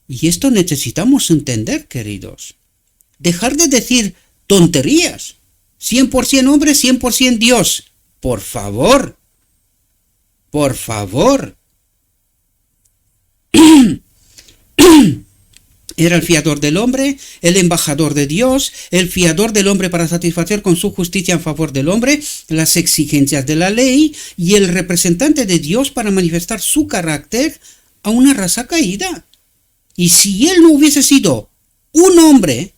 Y esto necesitamos entender, queridos. Dejar de decir tonterías. 100% hombre, 100% Dios. Por favor. Por favor. Era el fiador del hombre, el embajador de Dios, el fiador del hombre para satisfacer con su justicia en favor del hombre las exigencias de la ley y el representante de Dios para manifestar su carácter a una raza caída. Y si él no hubiese sido un hombre,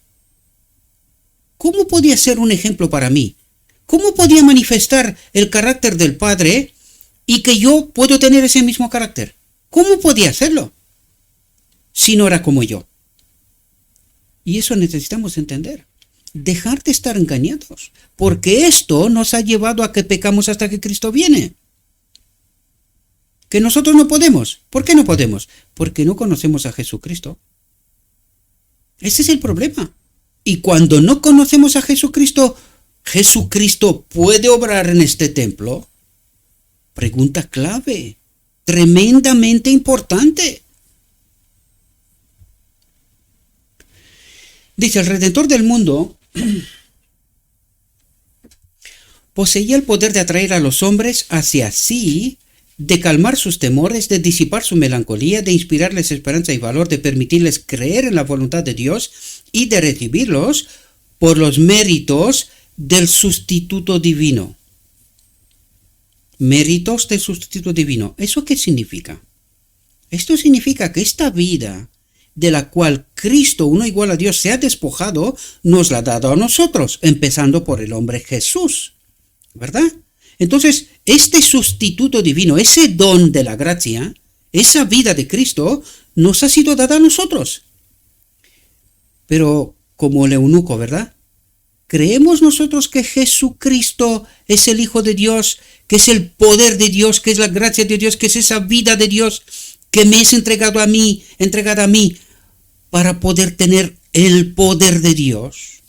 ¿cómo podía ser un ejemplo para mí? ¿Cómo podía manifestar el carácter del Padre y que yo puedo tener ese mismo carácter? ¿Cómo podía hacerlo si no era como yo? Y eso necesitamos entender. Dejar de estar engañados. Porque esto nos ha llevado a que pecamos hasta que Cristo viene. Que nosotros no podemos. ¿Por qué no podemos? Porque no conocemos a Jesucristo. Ese es el problema. Y cuando no conocemos a Jesucristo, ¿Jesucristo puede obrar en este templo? Pregunta clave. Tremendamente importante. Dice, el Redentor del mundo poseía el poder de atraer a los hombres hacia sí, de calmar sus temores, de disipar su melancolía, de inspirarles esperanza y valor, de permitirles creer en la voluntad de Dios y de recibirlos por los méritos del sustituto divino. Méritos del sustituto divino. ¿Eso qué significa? Esto significa que esta vida de la cual Cristo, uno igual a Dios, se ha despojado, nos la ha dado a nosotros, empezando por el hombre Jesús, ¿verdad? Entonces, este sustituto divino, ese don de la gracia, esa vida de Cristo, nos ha sido dada a nosotros. Pero, como el eunuco, ¿verdad? ¿Creemos nosotros que Jesucristo es el Hijo de Dios, que es el poder de Dios, que es la gracia de Dios, que es esa vida de Dios, que me es entregada a mí, para poder tener el poder de Dios?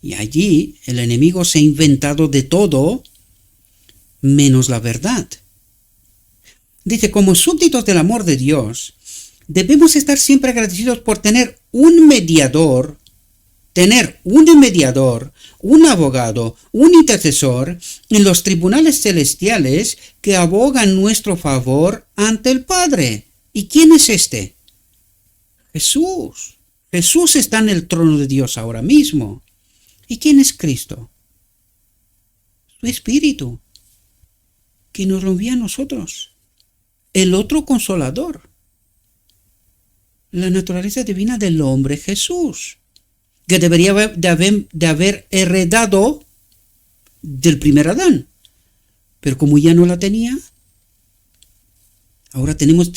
Y allí el enemigo se ha inventado de todo menos la verdad. Dice, como súbditos del amor de Dios, debemos estar siempre agradecidos por tener un mediador, un abogado, un intercesor en los tribunales celestiales que abogan en nuestro favor ante el Padre. ¿Y quién es este? Jesús. Jesús está en el trono de Dios ahora mismo. ¿Y quién es Cristo? Su Espíritu, que nos lo envía a nosotros. El otro Consolador. La naturaleza divina del hombre Jesús, que debería de haber heredado del primer Adán. Pero como ya no la tenía, ahora debemos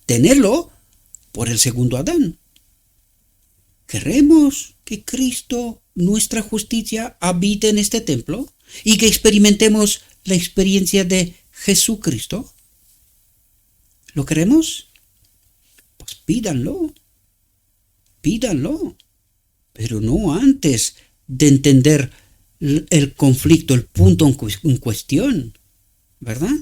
tenerlo por el segundo Adán. ¿Queremos que Cristo, nuestra justicia, habite en este templo y que experimentemos la experiencia de Jesucristo? ¿Lo queremos? Pues pídanlo, pero no antes de entender el conflicto, el punto en cuestión, ¿verdad?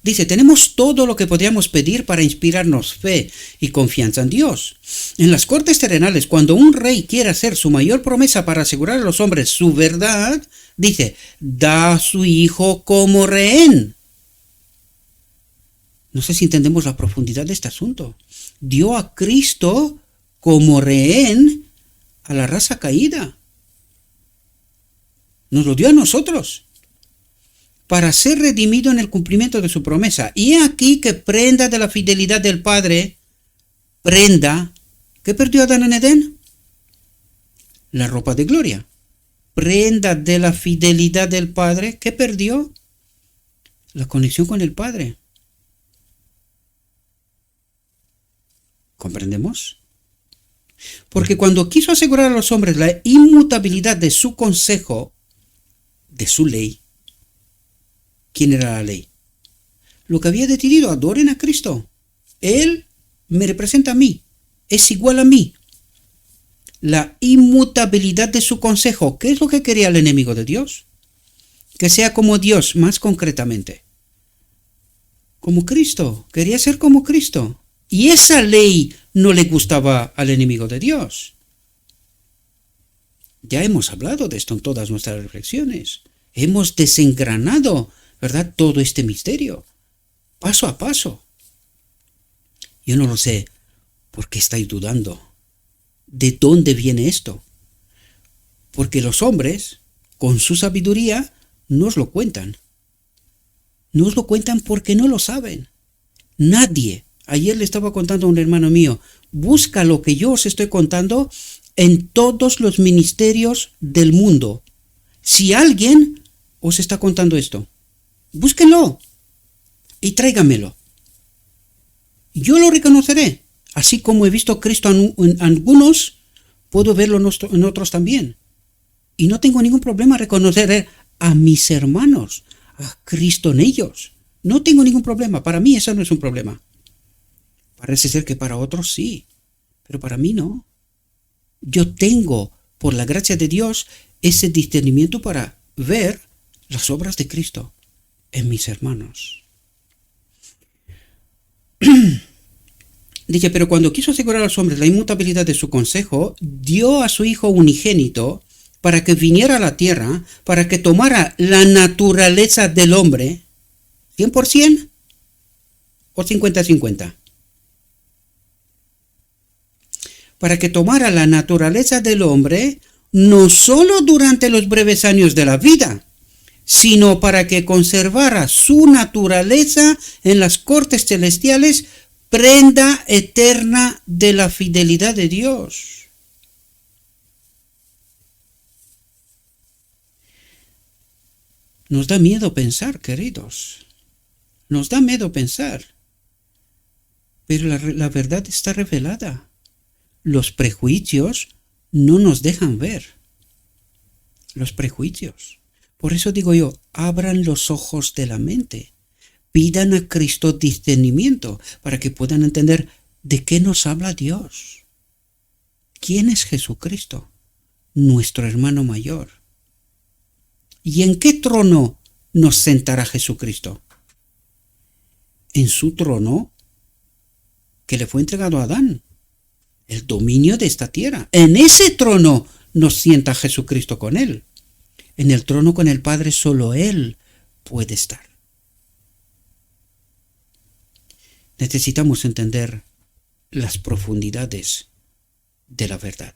Dice, tenemos todo lo que podríamos pedir para inspirarnos fe y confianza en Dios. En las cortes terrenales, cuando un rey quiere hacer su mayor promesa para asegurar a los hombres su verdad, dice, da a su hijo como rehén. No sé si entendemos la profundidad de este asunto. Dio a Cristo como rehén a la raza caída. Nos lo dio a nosotros para ser redimido en el cumplimiento de su promesa. Y aquí que prenda de la fidelidad del Padre, ¿qué perdió Adán en Edén? La ropa de gloria. Prenda de la fidelidad del Padre, ¿qué perdió? La conexión con el Padre. ¿Comprendemos? Porque cuando quiso asegurar a los hombres la inmutabilidad de su consejo, de su ley, ¿quién era la ley? Lo que había decidido, adoren a Cristo. Él me representa a mí, es igual a mí. La inmutabilidad de su consejo, ¿qué es lo que quería el enemigo de Dios? Que sea como Dios, más concretamente. como Cristo, quería ser como Cristo. Y esa ley no le gustaba al enemigo de Dios. Ya hemos hablado de esto en todas nuestras reflexiones. Hemos desengranado, ¿verdad?, todo este misterio, paso a paso. Yo no lo sé, ¿por qué estáis dudando? ¿De dónde viene esto? Porque los hombres, con su sabiduría, nos lo cuentan. Nos lo cuentan porque no lo saben. Nadie. Ayer le estaba contando a un hermano mío, busca lo que yo os estoy contando en todos los ministerios del mundo. Si alguien os está contando esto, búsquenlo y tráigamelo. Yo lo reconoceré. Así como he visto a Cristo en algunos, puedo verlo en otros también. Y no tengo ningún problema reconocer a mis hermanos, a Cristo en ellos. No tengo ningún problema. Para mí eso no es un problema. Parece ser que para otros sí, pero para mí no. Yo tengo, por la gracia de Dios, ese discernimiento para ver las obras de Cristo en mis hermanos. Dice, pero cuando quiso asegurar a los hombres la inmutabilidad de su consejo, dio a su Hijo unigénito para que viniera a la tierra, para que tomara la naturaleza del hombre, 100% o 50-50. Para que tomara la naturaleza del hombre, no solo durante los breves años de la vida, sino para que conservara su naturaleza en las cortes celestiales, prenda eterna de la fidelidad de Dios. Nos da miedo pensar, queridos. Nos da miedo pensar. Pero la verdad está revelada. Los prejuicios no nos dejan ver. Los prejuicios. Por eso digo yo, abran los ojos de la mente. Pidan a Cristo discernimiento para que puedan entender de qué nos habla Dios. ¿Quién es Jesucristo? Nuestro hermano mayor. ¿Y en qué trono nos sentará Jesucristo? En su trono que le fue entregado a Adán. El dominio de esta tierra. En ese trono nos sienta Jesucristo con él. En el trono con el Padre solo él puede estar. Necesitamos entender las profundidades de la verdad.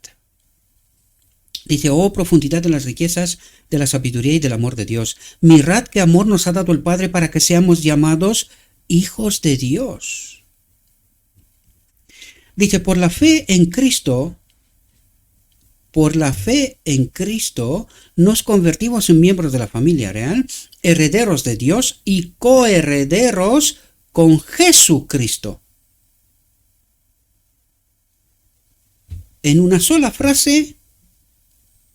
Dice, oh profundidad de las riquezas, de la sabiduría y del amor de Dios. Mirad qué amor nos ha dado el Padre para que seamos llamados hijos de Dios. Dice, por la fe en Cristo, nos convertimos en miembros de la familia real, herederos de Dios y coherederos con Jesucristo. En una sola frase,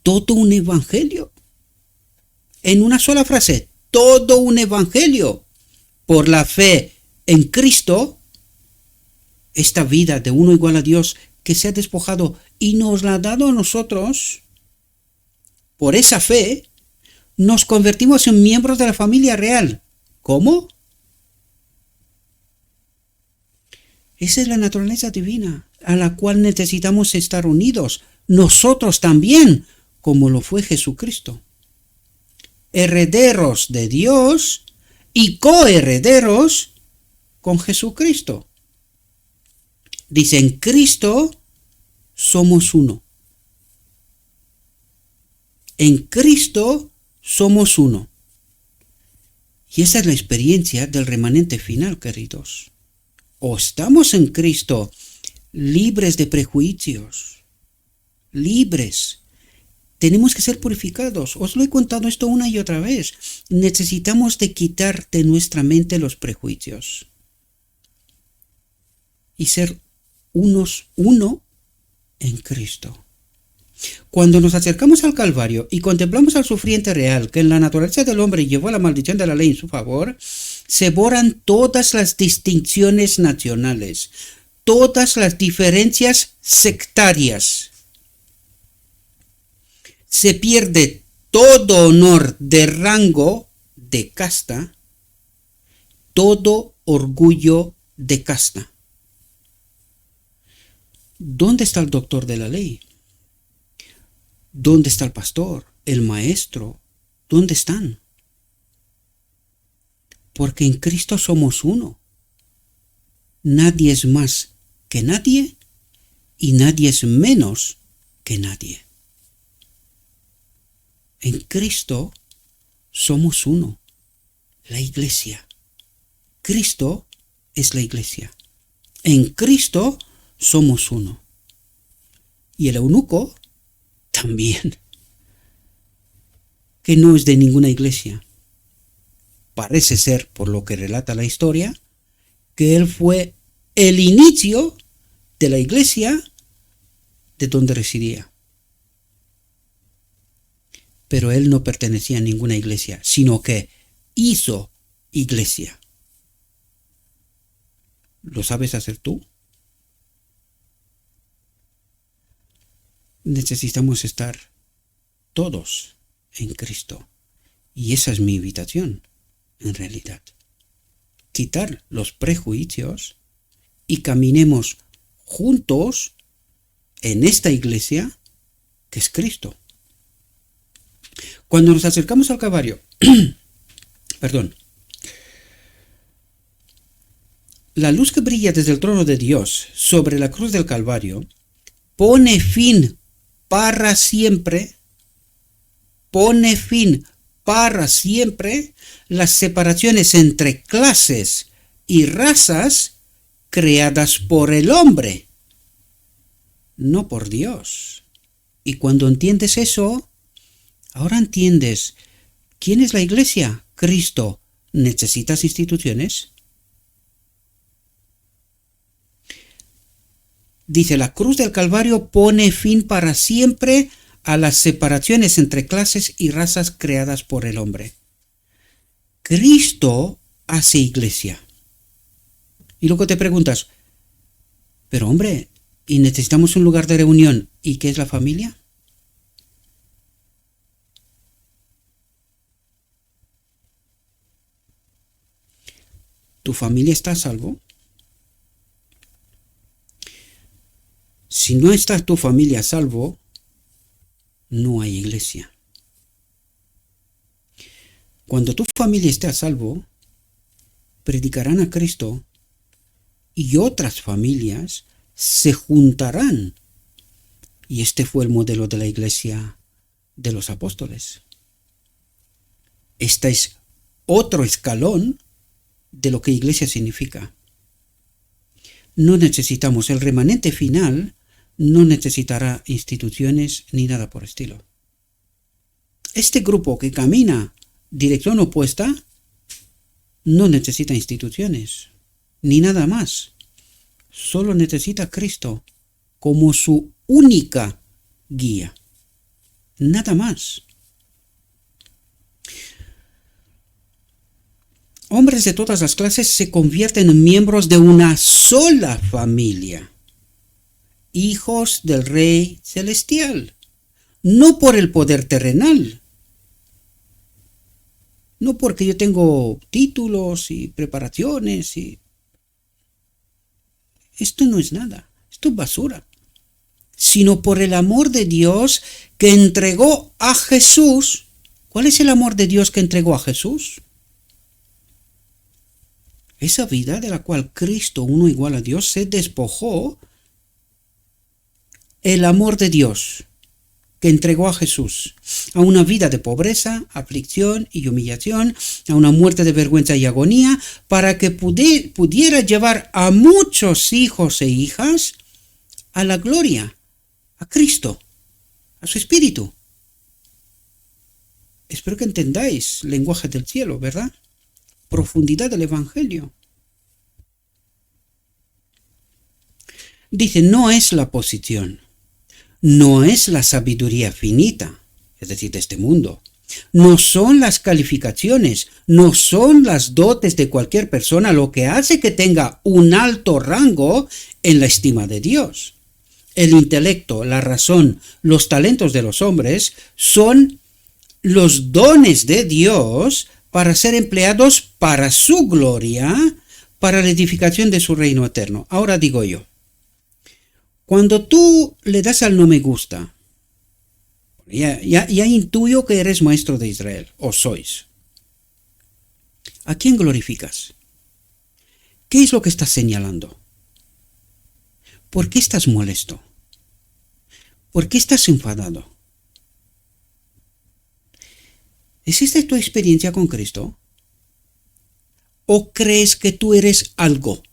todo un evangelio. En una sola frase, todo un evangelio. Por la fe en Cristo, esta vida de uno igual a Dios que se ha despojado y nos la ha dado a nosotros, por esa fe, nos convertimos en miembros de la familia real. ¿Cómo? Esa es la naturaleza divina a la cual necesitamos estar unidos, nosotros también, como lo fue Jesucristo. Herederos de Dios y coherederos con Jesucristo. Dice, en Cristo somos uno. En Cristo somos uno. Y esa es la experiencia del remanente final, queridos. O estamos en Cristo libres de prejuicios, libres. Tenemos que ser purificados. Os lo he contado esto una y otra vez. Necesitamos de quitar de nuestra mente los prejuicios y ser uno en Cristo. Cuando nos acercamos al Calvario y contemplamos al sufriente real que en la naturaleza del hombre llevó la maldición de la ley en su favor, se borran todas las distinciones nacionales, todas las diferencias sectarias. Se pierde todo honor de rango, de casta, todo orgullo de casta. ¿Dónde está el doctor de la ley? ¿Dónde está el pastor, el maestro? ¿Dónde están? Porque en Cristo somos uno. Nadie es más que nadie y nadie es menos que nadie. En Cristo somos uno, la iglesia. Cristo es la iglesia. En Cristo somos uno. Y el eunuco también, que no es de ninguna iglesia. Parece ser, por lo que relata la historia, que él fue el inicio de la iglesia de donde residía. Pero él no pertenecía a ninguna iglesia, sino que hizo iglesia. ¿Lo sabes hacer tú? Necesitamos estar todos en Cristo. Y esa es mi invitación, en realidad. Quitar los prejuicios y caminemos juntos en esta iglesia que es Cristo. Cuando nos acercamos al Calvario, la luz que brilla desde el trono de Dios sobre la cruz del Calvario pone fin para siempre las separaciones entre clases y razas creadas por el hombre, no por Dios. Y cuando entiendes eso, ahora entiendes quién es la iglesia. Cristo. ¿Necesitas instituciones? Dice, la cruz del Calvario pone fin para siempre a las separaciones entre clases y razas creadas por el hombre. Cristo hace iglesia. Y luego te preguntas, pero hombre, ¿y necesitamos un lugar de reunión? ¿Y qué es la familia? ¿Tu familia está a salvo? Si no está tu familia a salvo, no hay iglesia. Cuando tu familia esté a salvo, predicarán a Cristo y otras familias se juntarán. Y este fue el modelo de la iglesia de los apóstoles. Este es otro escalón de lo que iglesia significa. No necesitamos, el remanente final no necesitará instituciones ni nada por estilo. Este grupo que camina dirección opuesta no necesita instituciones ni nada más. Solo necesita a Cristo como su única guía. Nada más. Hombres de todas las clases se convierten en miembros de una sola familia. Hijos del Rey Celestial. No por el poder terrenal. No porque yo tengo títulos y preparaciones y... Esto no es nada. Esto es basura. Sino por el amor de Dios que entregó a Jesús. ¿Cuál es el amor de Dios que entregó a Jesús? Esa vida de la cual Cristo, uno igual a Dios, se despojó. El amor de Dios que entregó a Jesús a una vida de pobreza, aflicción y humillación, a una muerte de vergüenza y agonía, para que pudiera llevar a muchos hijos e hijas a la gloria, a Cristo, a su Espíritu. Espero que entendáis lenguaje del cielo, ¿verdad? Profundidad del Evangelio. Dice, no es la posición, no es la sabiduría finita, es decir, de este mundo, no son las calificaciones, no son las dotes de cualquier persona lo que hace que tenga un alto rango en la estima de Dios. El intelecto, la razón, los talentos de los hombres son los dones de Dios para ser empleados para su gloria, para la edificación de su reino eterno. Ahora digo yo, cuando tú le das al no me gusta, ya intuyo que eres maestro de Israel, o sois. ¿A quién glorificas? ¿Qué es lo que estás señalando? ¿Por qué estás molesto? ¿Por qué estás enfadado? ¿Es esta tu experiencia con Cristo? ¿O crees que tú eres algo?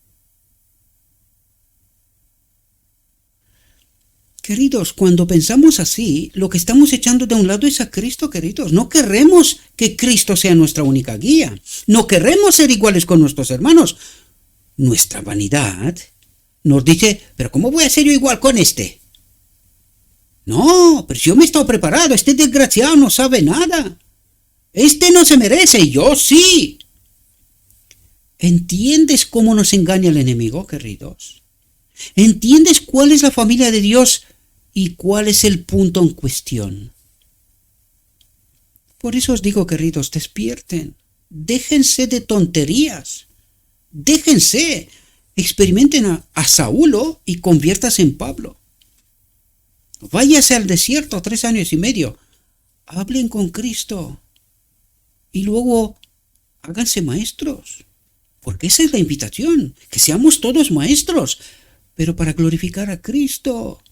Queridos, cuando pensamos así, lo que estamos echando de un lado es a Cristo, queridos. No queremos que Cristo sea nuestra única guía. No queremos ser iguales con nuestros hermanos. Nuestra vanidad nos dice, pero ¿cómo voy a ser yo igual con este? No, pero si yo me he estado preparado, este desgraciado no sabe nada. Este no se merece, y yo sí. ¿Entiendes cómo nos engaña el enemigo, queridos? ¿Entiendes cuál es la familia de Dios y cuál es el punto en cuestión? Por eso os digo, queridos, despierten. Déjense de tonterías. Déjense. Experimenten a Saulo y conviértase en Pablo. Váyase al desierto 3 años y medio. Hablen con Cristo. Y luego háganse maestros. Porque esa es la invitación. Que seamos todos maestros. Pero para glorificar a Cristo.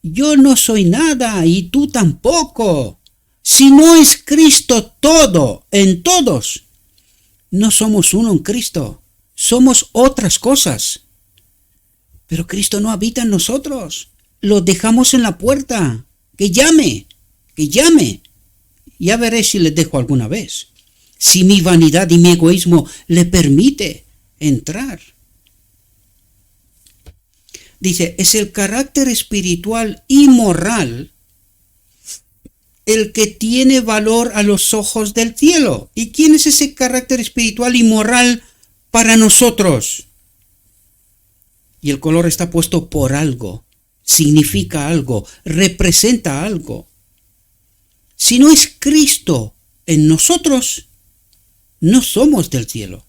Yo no soy nada y tú tampoco. Si no es Cristo todo en todos, no somos uno en Cristo. Somos otras cosas. Pero Cristo no habita en nosotros. Lo dejamos en la puerta. Que llame. Que llame. Ya veré si le dejo alguna vez. Si mi vanidad y mi egoísmo le permite entrar. Dice, es el carácter espiritual y moral el que tiene valor a los ojos del cielo. ¿Y quién es ese carácter espiritual y moral para nosotros? Y el color está puesto por algo, significa algo, representa algo. Si no es Cristo en nosotros, no somos del cielo.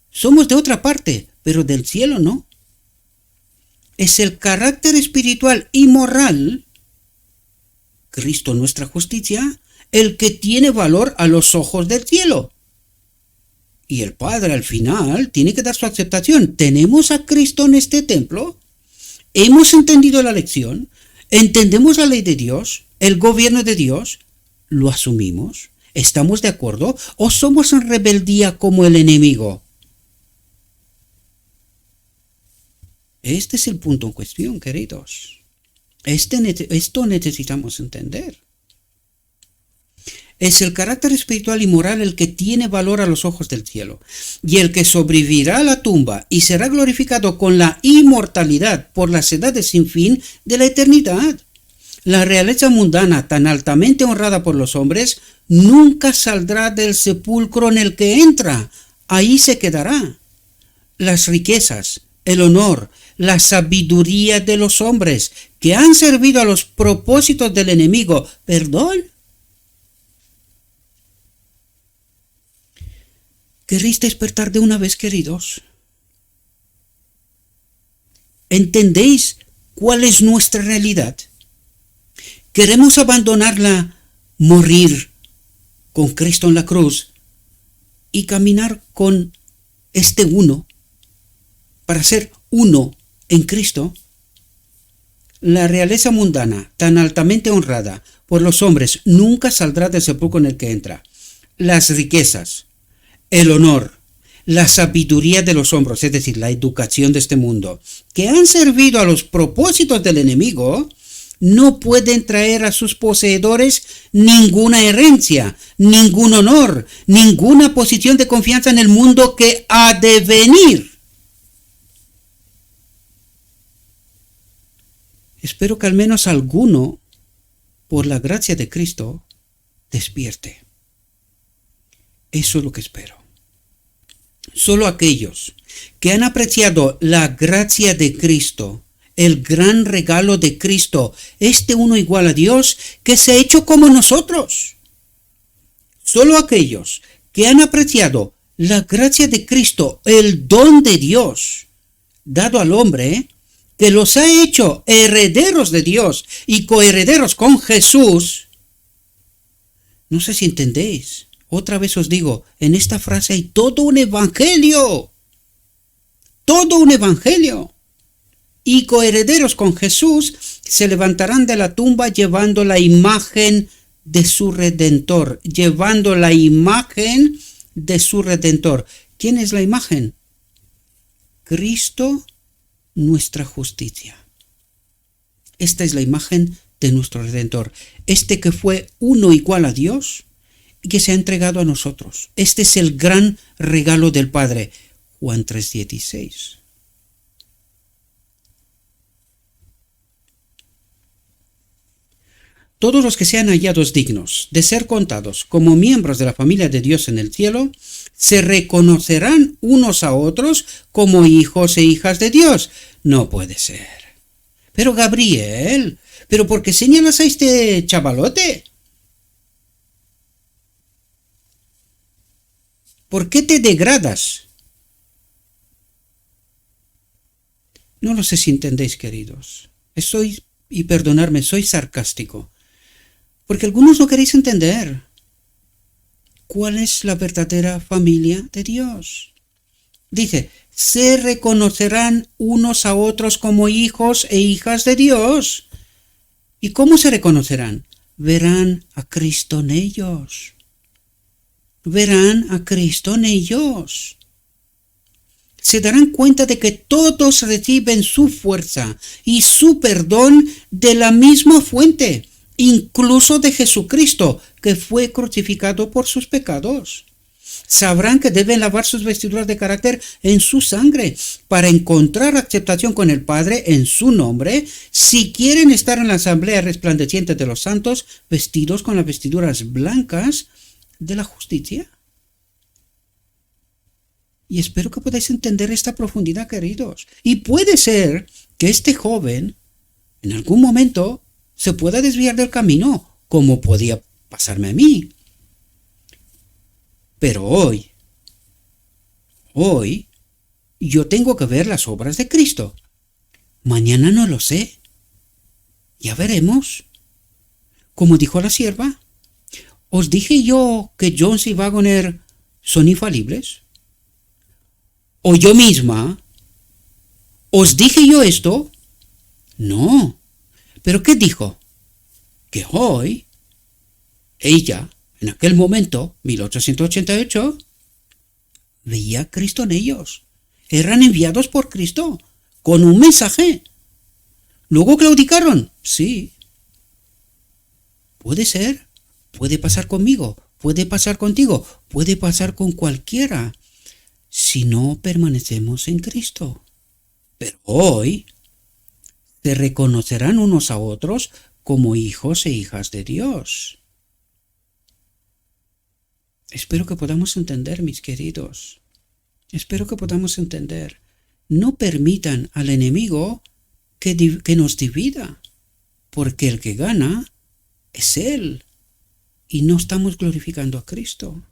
Somos de otra parte, pero del cielo no. Es el carácter espiritual y moral, Cristo nuestra justicia, el que tiene valor a los ojos del cielo. Y el Padre al final tiene que dar su aceptación. ¿Tenemos a Cristo en este templo? ¿Hemos entendido la lección? ¿Entendemos la ley de Dios? ¿El gobierno de Dios? ¿Lo asumimos? ¿Estamos de acuerdo? ¿O somos en rebeldía como el enemigo? Este es el punto en cuestión, queridos. Esto necesitamos entender. Es el carácter espiritual y moral el que tiene valor a los ojos del cielo, y el que sobrevivirá a la tumba y será glorificado con la inmortalidad por las edades sin fin de la eternidad. La realeza mundana, tan altamente honrada por los hombres, nunca saldrá del sepulcro en el que entra. Ahí se quedará. Las riquezas, el honor, la sabiduría de los hombres que han servido a los propósitos del enemigo. ¿Perdón? ¿Queréis despertar de una vez, queridos? ¿Entendéis cuál es nuestra realidad? ¿Queremos abandonarla, morir con Cristo en la cruz y caminar con este uno para ser uno en Cristo? La realeza mundana, tan altamente honrada por los hombres, nunca saldrá del sepulcro en el que entra. Las riquezas, el honor, la sabiduría de los hombres, es decir, la educación de este mundo, que han servido a los propósitos del enemigo, no pueden traer a sus poseedores ninguna herencia, ningún honor, ninguna posición de confianza en el mundo que ha de venir. Espero que al menos alguno, por la gracia de Cristo, despierte. Eso es lo que espero. Solo aquellos que han apreciado la gracia de Cristo, el gran regalo de Cristo, este uno igual a Dios, que se ha hecho como nosotros. Solo aquellos que han apreciado La gracia de Cristo, el don de Dios, dado al hombre, que los ha hecho herederos de Dios y coherederos con Jesús. No sé si entendéis. Otra vez os digo, en esta frase hay todo un evangelio. Todo un evangelio. Y coherederos con Jesús se levantarán de la tumba llevando la imagen de su Redentor. Llevando la imagen de su Redentor. ¿Quién es la imagen? Cristo, nuestra justicia. Esta es la imagen de nuestro Redentor. Este que fue uno igual a Dios y que se ha entregado a nosotros. Este es el gran regalo del Padre. Juan 3:16. Todos los que sean hallados dignos de ser contados como miembros de la familia de Dios en el cielo, se reconocerán unos a otros como hijos e hijas de Dios. No puede ser. Pero Gabriel, ¿pero por qué señalas a este chavalote? ¿Por qué te degradas? No lo sé si entendéis, queridos. Y perdonadme, soy sarcástico. Porque algunos no queréis entender cuál es la verdadera familia de Dios. Dice, se reconocerán unos a otros como hijos e hijas de Dios. ¿Y cómo se reconocerán? Verán a Cristo en ellos. Verán a Cristo en ellos. Se darán cuenta de que todos reciben su fuerza y su perdón de la misma fuente, incluso de Jesucristo, que fue crucificado por sus pecados. Sabrán que deben lavar sus vestiduras de carácter en su sangre para encontrar aceptación con el Padre en su nombre, si quieren estar en la asamblea resplandeciente de los santos, vestidos con las vestiduras blancas de la justicia. Y espero que podáis entender esta profundidad, queridos. Y puede ser que este joven, en algún momento, se pueda desviar del camino, como podía pasarme a mí. Pero hoy, yo tengo que ver las obras de Cristo. Mañana no lo sé. Ya veremos. Como dijo la sierva, ¿os dije yo que Jones y Waggoner son infalibles? ¿O yo misma? ¿Os dije yo esto? No. ¿Pero qué dijo? Que hoy, ella, en aquel momento, 1888, veía a Cristo en ellos. Eran enviados por Cristo, con un mensaje. ¿Luego claudicaron? Sí. Puede ser. Puede pasar conmigo. Puede pasar contigo. Puede pasar con cualquiera. Si no permanecemos en Cristo. Pero hoy se reconocerán unos a otros como hijos e hijas de Dios. Espero que podamos entender, mis queridos. Espero que podamos entender. No permitan al enemigo que nos divida, porque el que gana es Él, y no estamos glorificando a Cristo.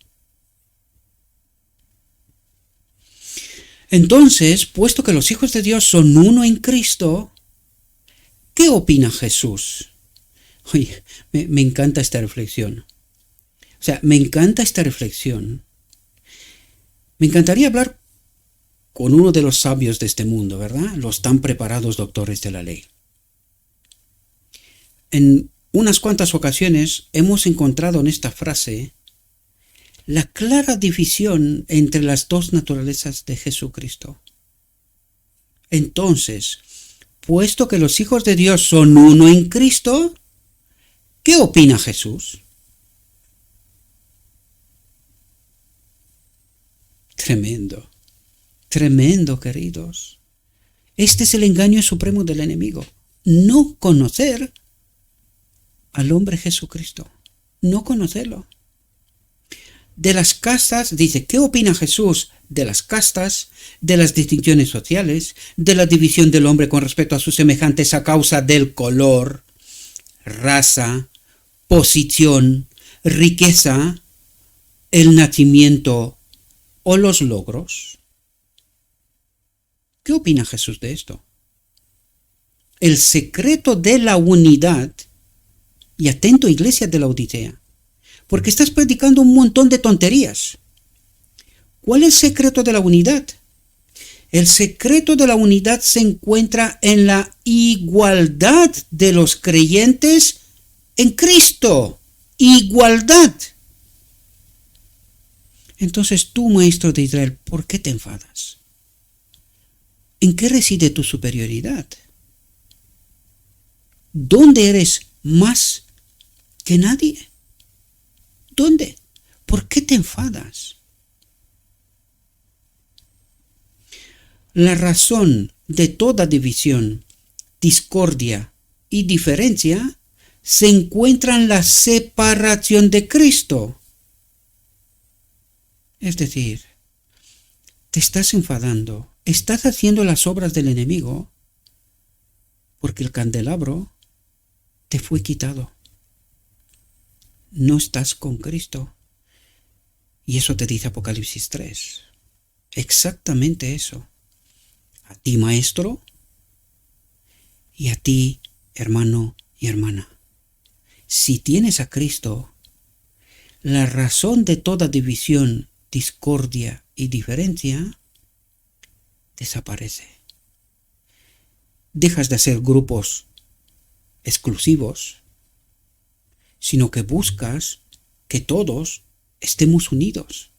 Entonces, puesto que los hijos de Dios son uno en Cristo, ¿qué opina Jesús? Oye, me encanta esta reflexión. O sea, me encanta esta reflexión. Me encantaría hablar con uno de los sabios de este mundo, ¿verdad? Los tan preparados doctores de la ley. En unas cuantas ocasiones hemos encontrado en esta frase la clara división entre las dos naturalezas de Jesucristo. Entonces, puesto que los hijos de Dios son uno en Cristo, ¿qué opina Jesús? Tremendo, tremendo, queridos. Este es el engaño supremo del enemigo. No conocer al hombre Jesucristo. No conocerlo. De las castas, dice, ¿qué opina Jesús de las castas, de las distinciones sociales, de la división del hombre con respecto a sus semejantes a causa del color, raza, posición, riqueza, el nacimiento o los logros. ¿Qué opina Jesús de esto? El secreto de la unidad, y atento iglesia de la Odisea, porque estás predicando un montón de tonterías. ¿Cuál es el secreto de la unidad? El secreto de la unidad se encuentra en la igualdad de los creyentes en Cristo. Igualdad. Entonces tú, maestro de Israel, ¿por qué te enfadas? ¿En qué reside tu superioridad? ¿Dónde eres más que nadie? ¿Dónde? ¿Por qué te enfadas? La razón de toda división, discordia y diferencia se encuentra en la separación de Cristo. Es decir, te estás enfadando, estás haciendo las obras del enemigo porque el candelabro te fue quitado. No estás con Cristo. Y eso te dice Apocalipsis 3. Exactamente eso. A ti, maestro, y a ti, hermano y hermana. Si tienes a Cristo, la razón de toda división, discordia y diferencia desaparece. Dejas de hacer grupos exclusivos, sino que buscas que todos estemos unidos.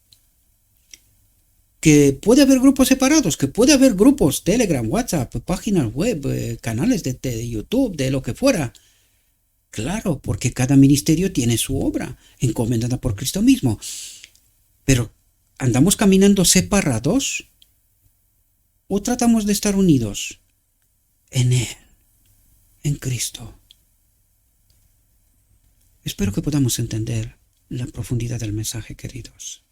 Que puede haber grupos separados, que puede haber grupos, Telegram, WhatsApp, páginas web, canales de YouTube, de lo que fuera. Claro, porque cada ministerio tiene su obra, encomendada por Cristo mismo. Pero, ¿andamos caminando separados? ¿O tratamos de estar unidos en Él, en Cristo? Espero que podamos entender la profundidad del mensaje, queridos.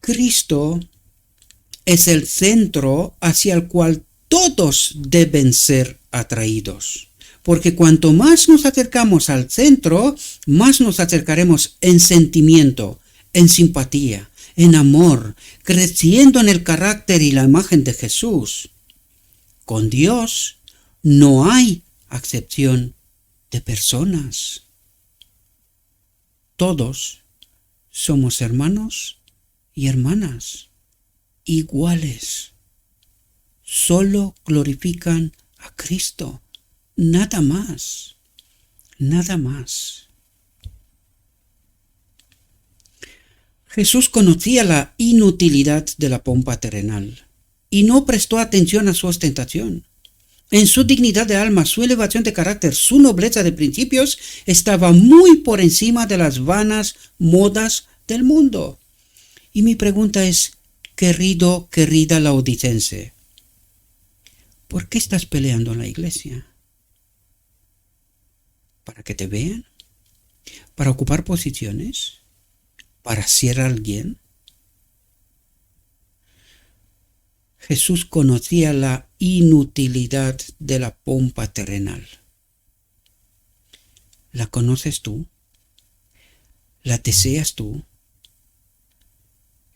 Cristo es el centro hacia el cual todos deben ser atraídos. Porque cuanto más nos acercamos al centro, más nos acercaremos en sentimiento, en simpatía, en amor, creciendo en el carácter y la imagen de Jesús. Con Dios no hay acepción de personas. Todos somos hermanos y hermanas, iguales. Solo glorifican a Cristo. Nada más. Nada más. Jesús conocía la inutilidad de la pompa terrenal y no prestó atención a su ostentación. En su dignidad de alma, su elevación de carácter, su nobleza de principios estaba muy por encima de las vanas modas del mundo. Y mi pregunta es, querido, querida laodicense, ¿por qué estás peleando en la iglesia? ¿Para que te vean? ¿Para ocupar posiciones? ¿Para ser alguien? Jesús conocía la inutilidad de la pompa terrenal. ¿La conoces tú? ¿La deseas tú?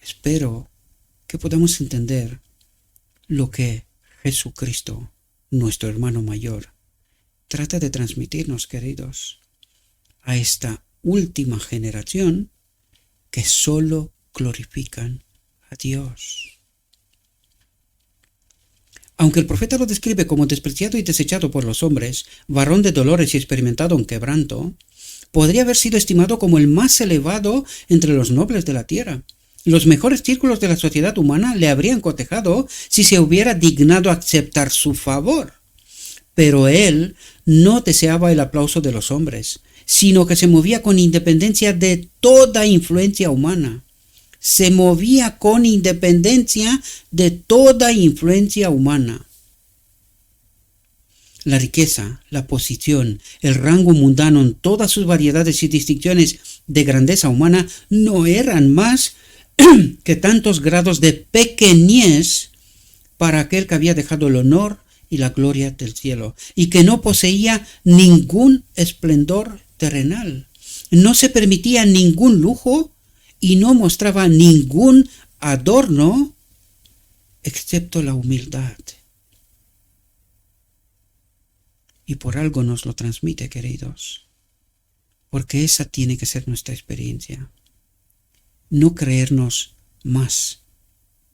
Espero que podamos entender lo que Jesucristo, nuestro hermano mayor, trata de transmitirnos, queridos, a esta última generación que solo glorifican a Dios. Aunque el profeta lo describe como despreciado y desechado por los hombres, varón de dolores y experimentado en quebranto, podría haber sido estimado como el más elevado entre los nobles de la tierra. Los mejores círculos de la sociedad humana le habrían cotejado si se hubiera dignado aceptar su favor. Pero él no deseaba el aplauso de los hombres, sino que se movía con independencia de toda influencia humana. Se movía con independencia de toda influencia humana. La riqueza, la posición, el rango mundano en todas sus variedades y distinciones de grandeza humana no eran más que tantos grados de pequeñez para aquel que había dejado el honor y la gloria del cielo y que no poseía ningún esplendor terrenal. No se permitía ningún lujo y no mostraba ningún adorno excepto la humildad. Y por algo nos lo transmite, queridos, porque esa tiene que ser nuestra experiencia. No creernos más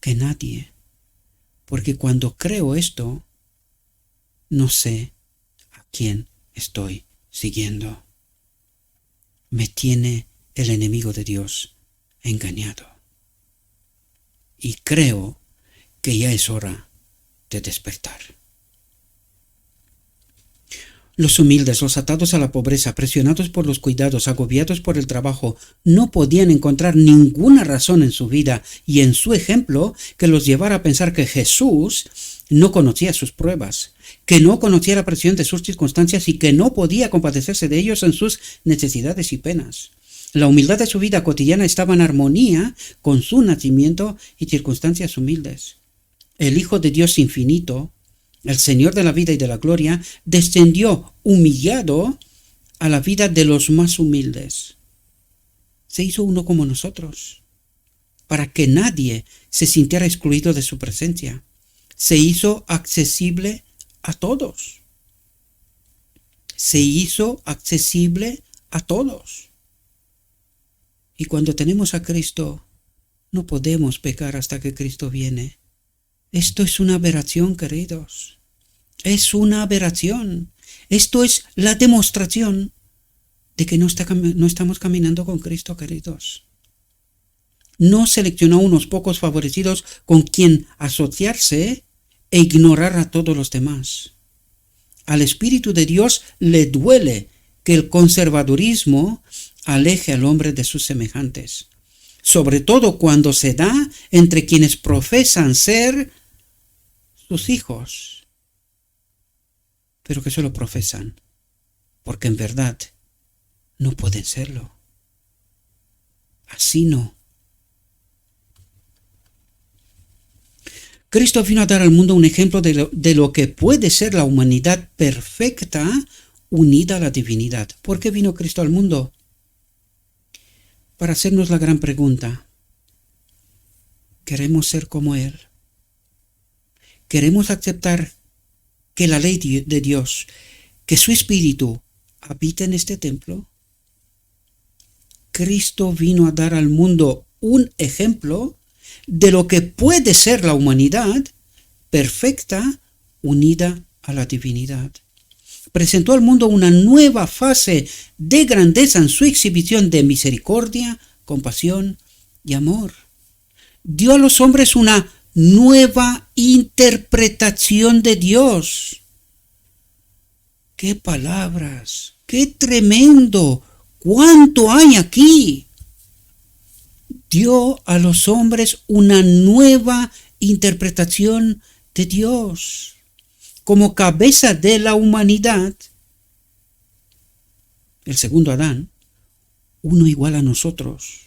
que nadie, porque cuando creo esto, no sé a quién estoy siguiendo. Me tiene el enemigo de Dios engañado. Y creo que ya es hora de despertar. Los humildes, los atados a la pobreza, presionados por los cuidados, agobiados por el trabajo, no podían encontrar ninguna razón en su vida y en su ejemplo que los llevara a pensar que Jesús no conocía sus pruebas, que no conocía la presión de sus circunstancias y que no podía compadecerse de ellos en sus necesidades y penas. La humildad de su vida cotidiana estaba en armonía con su nacimiento y circunstancias humildes. El Hijo de Dios infinito, el Señor de la vida y de la gloria, descendió humillado a la vida de los más humildes. Se hizo uno como nosotros, para que nadie se sintiera excluido de su presencia. Se hizo accesible a todos. Se hizo accesible a todos. Y cuando tenemos a Cristo, no podemos pecar hasta que Cristo viene. Esto es una aberración, queridos. Es una aberración. Esto es la demostración de que no estamos caminando con Cristo, queridos. No seleccionó a unos pocos favorecidos con quien asociarse e ignorar a todos los demás. Al Espíritu de Dios le duele que el conservadurismo aleje al hombre de sus semejantes, sobre todo cuando se da entre quienes profesan ser sus hijos, pero que solo profesan, porque en verdad no pueden serlo. Así no. Cristo vino a dar al mundo un ejemplo de lo que puede ser la humanidad perfecta unida a la divinidad. ¿Por qué vino Cristo al mundo? Para hacernos la gran pregunta. ¿Queremos ser como Él? ¿Queremos aceptar que la ley de Dios, que su Espíritu habita en este templo? Cristo vino a dar al mundo un ejemplo de lo que puede ser la humanidad perfecta unida a la divinidad. Presentó al mundo una nueva fase de grandeza en su exhibición de misericordia, compasión y amor. Dio a los hombres una nueva interpretación de Dios. ¡Qué palabras! ¡Qué tremendo! ¿Cuánto hay aquí? Dio a los hombres una nueva interpretación de Dios. Como cabeza de la humanidad, el segundo Adán, uno igual a nosotros.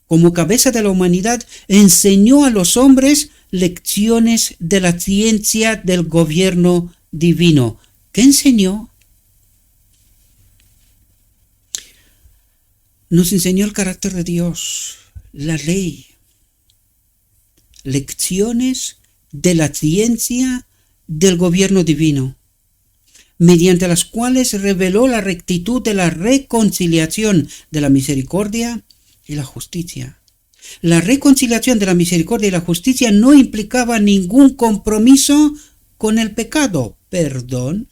Como cabeza de la humanidad, enseñó a los hombres lecciones de la ciencia del gobierno divino. ¿Qué enseñó? Nos enseñó el carácter de Dios, la ley, lecciones de la ciencia del gobierno divino, mediante las cuales reveló la rectitud de la reconciliación, de la misericordia y la justicia. La reconciliación de la misericordia y la justicia no implicaba ningún compromiso con el pecado, perdón.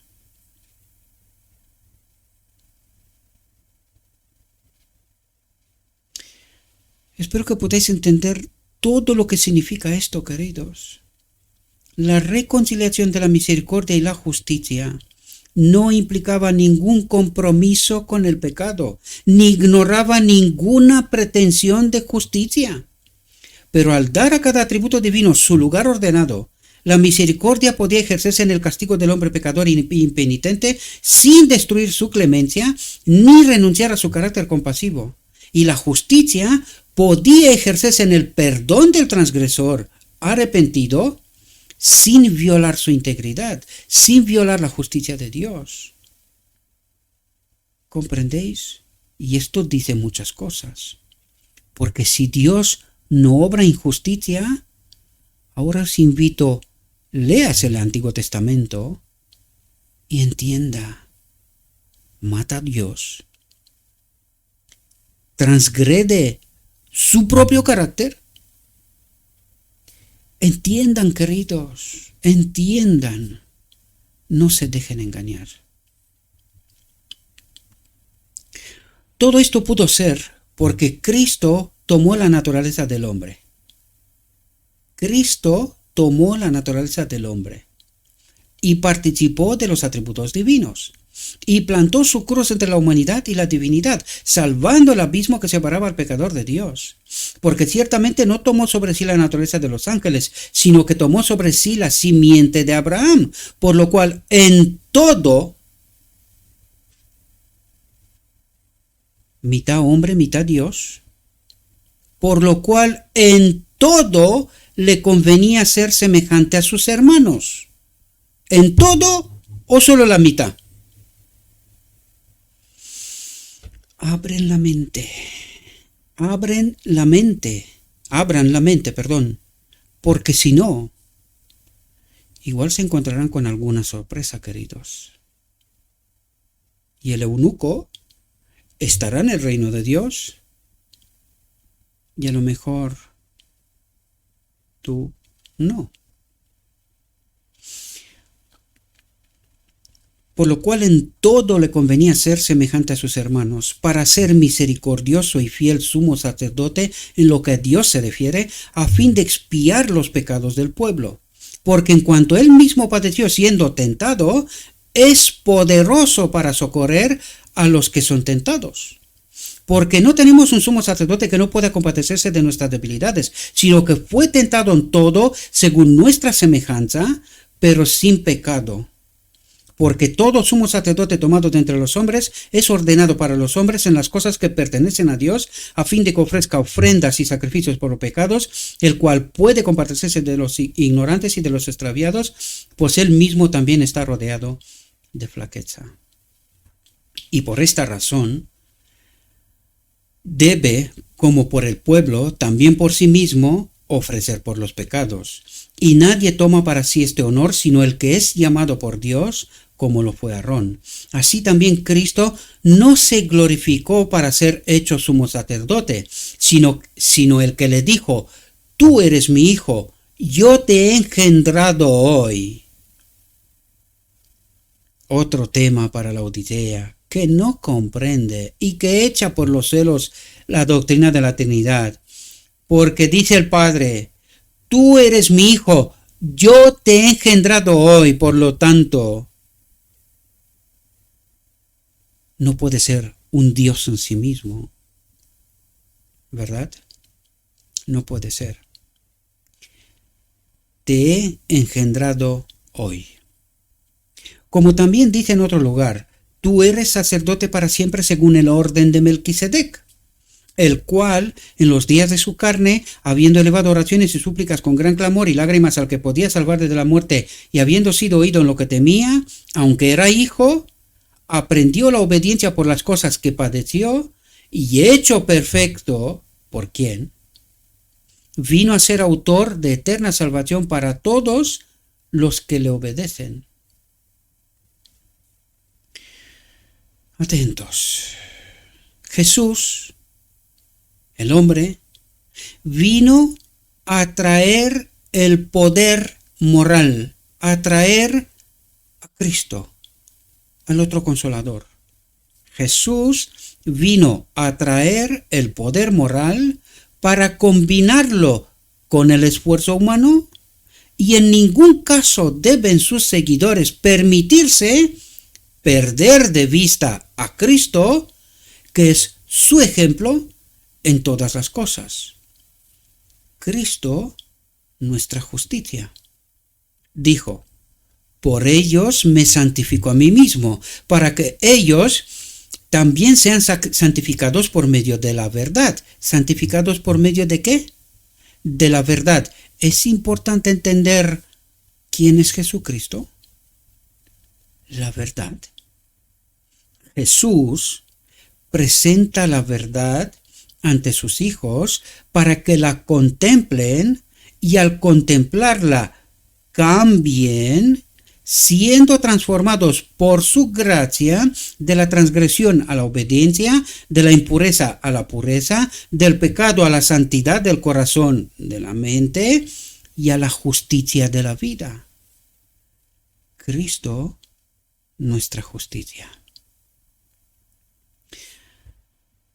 Espero que podáis entender todo lo que significa esto, queridos. La reconciliación de la misericordia y la justicia no implicaba ningún compromiso con el pecado, ni ignoraba ninguna pretensión de justicia. Pero al dar a cada atributo divino su lugar ordenado, la misericordia podía ejercerse en el castigo del hombre pecador e impenitente sin destruir su clemencia ni renunciar a su carácter compasivo. Y la justicia podía ejercerse en el perdón del transgresor arrepentido sin violar su integridad, sin violar la justicia de Dios. ¿Comprendéis? Y esto dice muchas cosas. Porque si Dios no obra injusticia, ahora os invito, léase el Antiguo Testamento y entienda, mata a Dios, transgrede su propio carácter. Entiendan, queridos, entiendan, no se dejen engañar. Todo esto pudo ser porque Cristo tomó la naturaleza del hombre. Cristo tomó la naturaleza del hombre y participó de los atributos divinos y plantó su cruz entre la humanidad y la divinidad, salvando el abismo que separaba al pecador de Dios. Porque ciertamente no tomó sobre sí la naturaleza de los ángeles, sino que tomó sobre sí la simiente de Abraham, por lo cual en todo, mitad hombre, mitad Dios, por lo cual en todo le convenía ser semejante a sus hermanos. ¿En todo o solo la mitad? Abran la mente, porque si no, igual se encontrarán con alguna sorpresa, queridos. Y el eunuco estará en el reino de Dios y a lo mejor tú no. Por lo cual en todo le convenía ser semejante a sus hermanos, para ser misericordioso y fiel sumo sacerdote en lo que a Dios se refiere, a fin de expiar los pecados del pueblo. Porque en cuanto él mismo padeció siendo tentado, es poderoso para socorrer a los que son tentados. Porque no tenemos un sumo sacerdote que no pueda compadecerse de nuestras debilidades, sino que fue tentado en todo según nuestra semejanza, pero sin pecado. Porque todo sumo sacerdote tomado de entre los hombres es ordenado para los hombres en las cosas que pertenecen a Dios, a fin de que ofrezca ofrendas y sacrificios por los pecados, el cual puede compadecerse de los ignorantes y de los extraviados, pues él mismo también está rodeado de flaqueza. Y por esta razón, debe, como por el pueblo, también por sí mismo, ofrecer por los pecados. Y nadie toma para sí este honor, sino el que es llamado por Dios, como lo fue Aarón. Así también Cristo no se glorificó para ser hecho sumo sacerdote, sino el que le dijo, tú eres mi hijo, yo te he engendrado hoy. Otro tema para la Odisea, que no comprende y que echa por los celos la doctrina de la Trinidad, porque dice el Padre, tú eres mi hijo, yo te he engendrado hoy, por lo tanto, no puede ser un Dios en sí mismo, ¿verdad? No puede ser. Te he engendrado hoy. Como también dice en otro lugar, tú eres sacerdote para siempre según el orden de Melquisedec, el cual, en los días de su carne, habiendo elevado oraciones y súplicas con gran clamor y lágrimas al que podía salvar desde la muerte, y habiendo sido oído en lo que temía, aunque era hijo, aprendió la obediencia por las cosas que padeció, y hecho perfecto, ¿por quién? Vino a ser autor de eterna salvación para todos los que le obedecen. Atentos. Jesús, el hombre, vino a traer el poder moral, a traer a Cristo, al otro consolador. Jesús vino a traer el poder moral para combinarlo con el esfuerzo humano, y en ningún caso deben sus seguidores permitirse perder de vista a Cristo, que es su ejemplo en todas las cosas. Cristo, nuestra justicia, dijo, por ellos me santifico a mí mismo, para que ellos también sean santificados por medio de la verdad. ¿Santificados por medio de qué? De la verdad. Es importante entender quién es Jesucristo. La verdad. Jesús presenta la verdad ante sus hijos para que la contemplen y al contemplarla cambien, siendo transformados por su gracia de la transgresión a la obediencia, de la impureza a la pureza, del pecado a la santidad del corazón, de la mente y a la justicia de la vida. Cristo, nuestra justicia.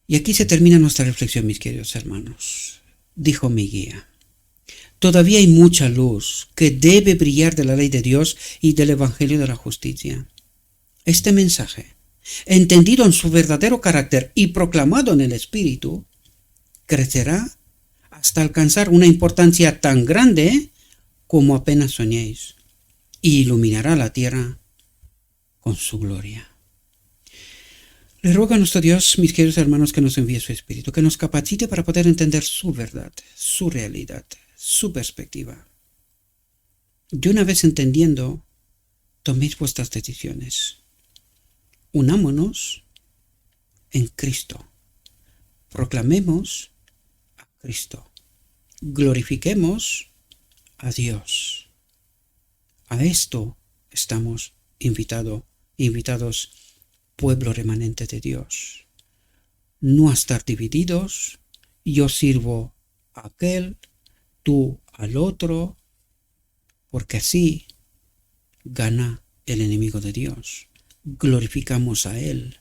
Y aquí se termina nuestra reflexión, mis queridos hermanos. Dijo mi guía: todavía hay mucha luz que debe brillar de la ley de Dios y del Evangelio de la justicia. Este mensaje, entendido en su verdadero carácter y proclamado en el Espíritu, crecerá hasta alcanzar una importancia tan grande como apenas soñéis, y iluminará la tierra con su gloria. Le ruego a nuestro Dios, mis queridos hermanos, que nos envíe su Espíritu, que nos capacite para poder entender su verdad, su realidad, su perspectiva. Y una vez entendiendo, toméis vuestras decisiones. Unámonos en Cristo. Proclamemos a Cristo. Glorifiquemos a Dios. A esto estamos invitados, pueblo remanente de Dios. No a estar divididos, yo sirvo a aquel, tú al otro, porque así gana el enemigo de Dios. Glorificamos a Él.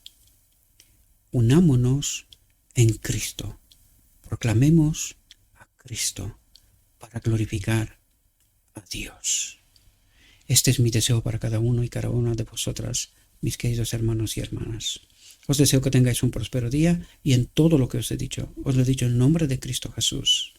Unámonos en Cristo. Proclamemos a Cristo para glorificar a Dios. Este es mi deseo para cada uno y cada una de vosotras, mis queridos hermanos y hermanas. Os deseo que tengáis un próspero día y en todo lo que os he dicho, os lo he dicho en nombre de Cristo Jesús.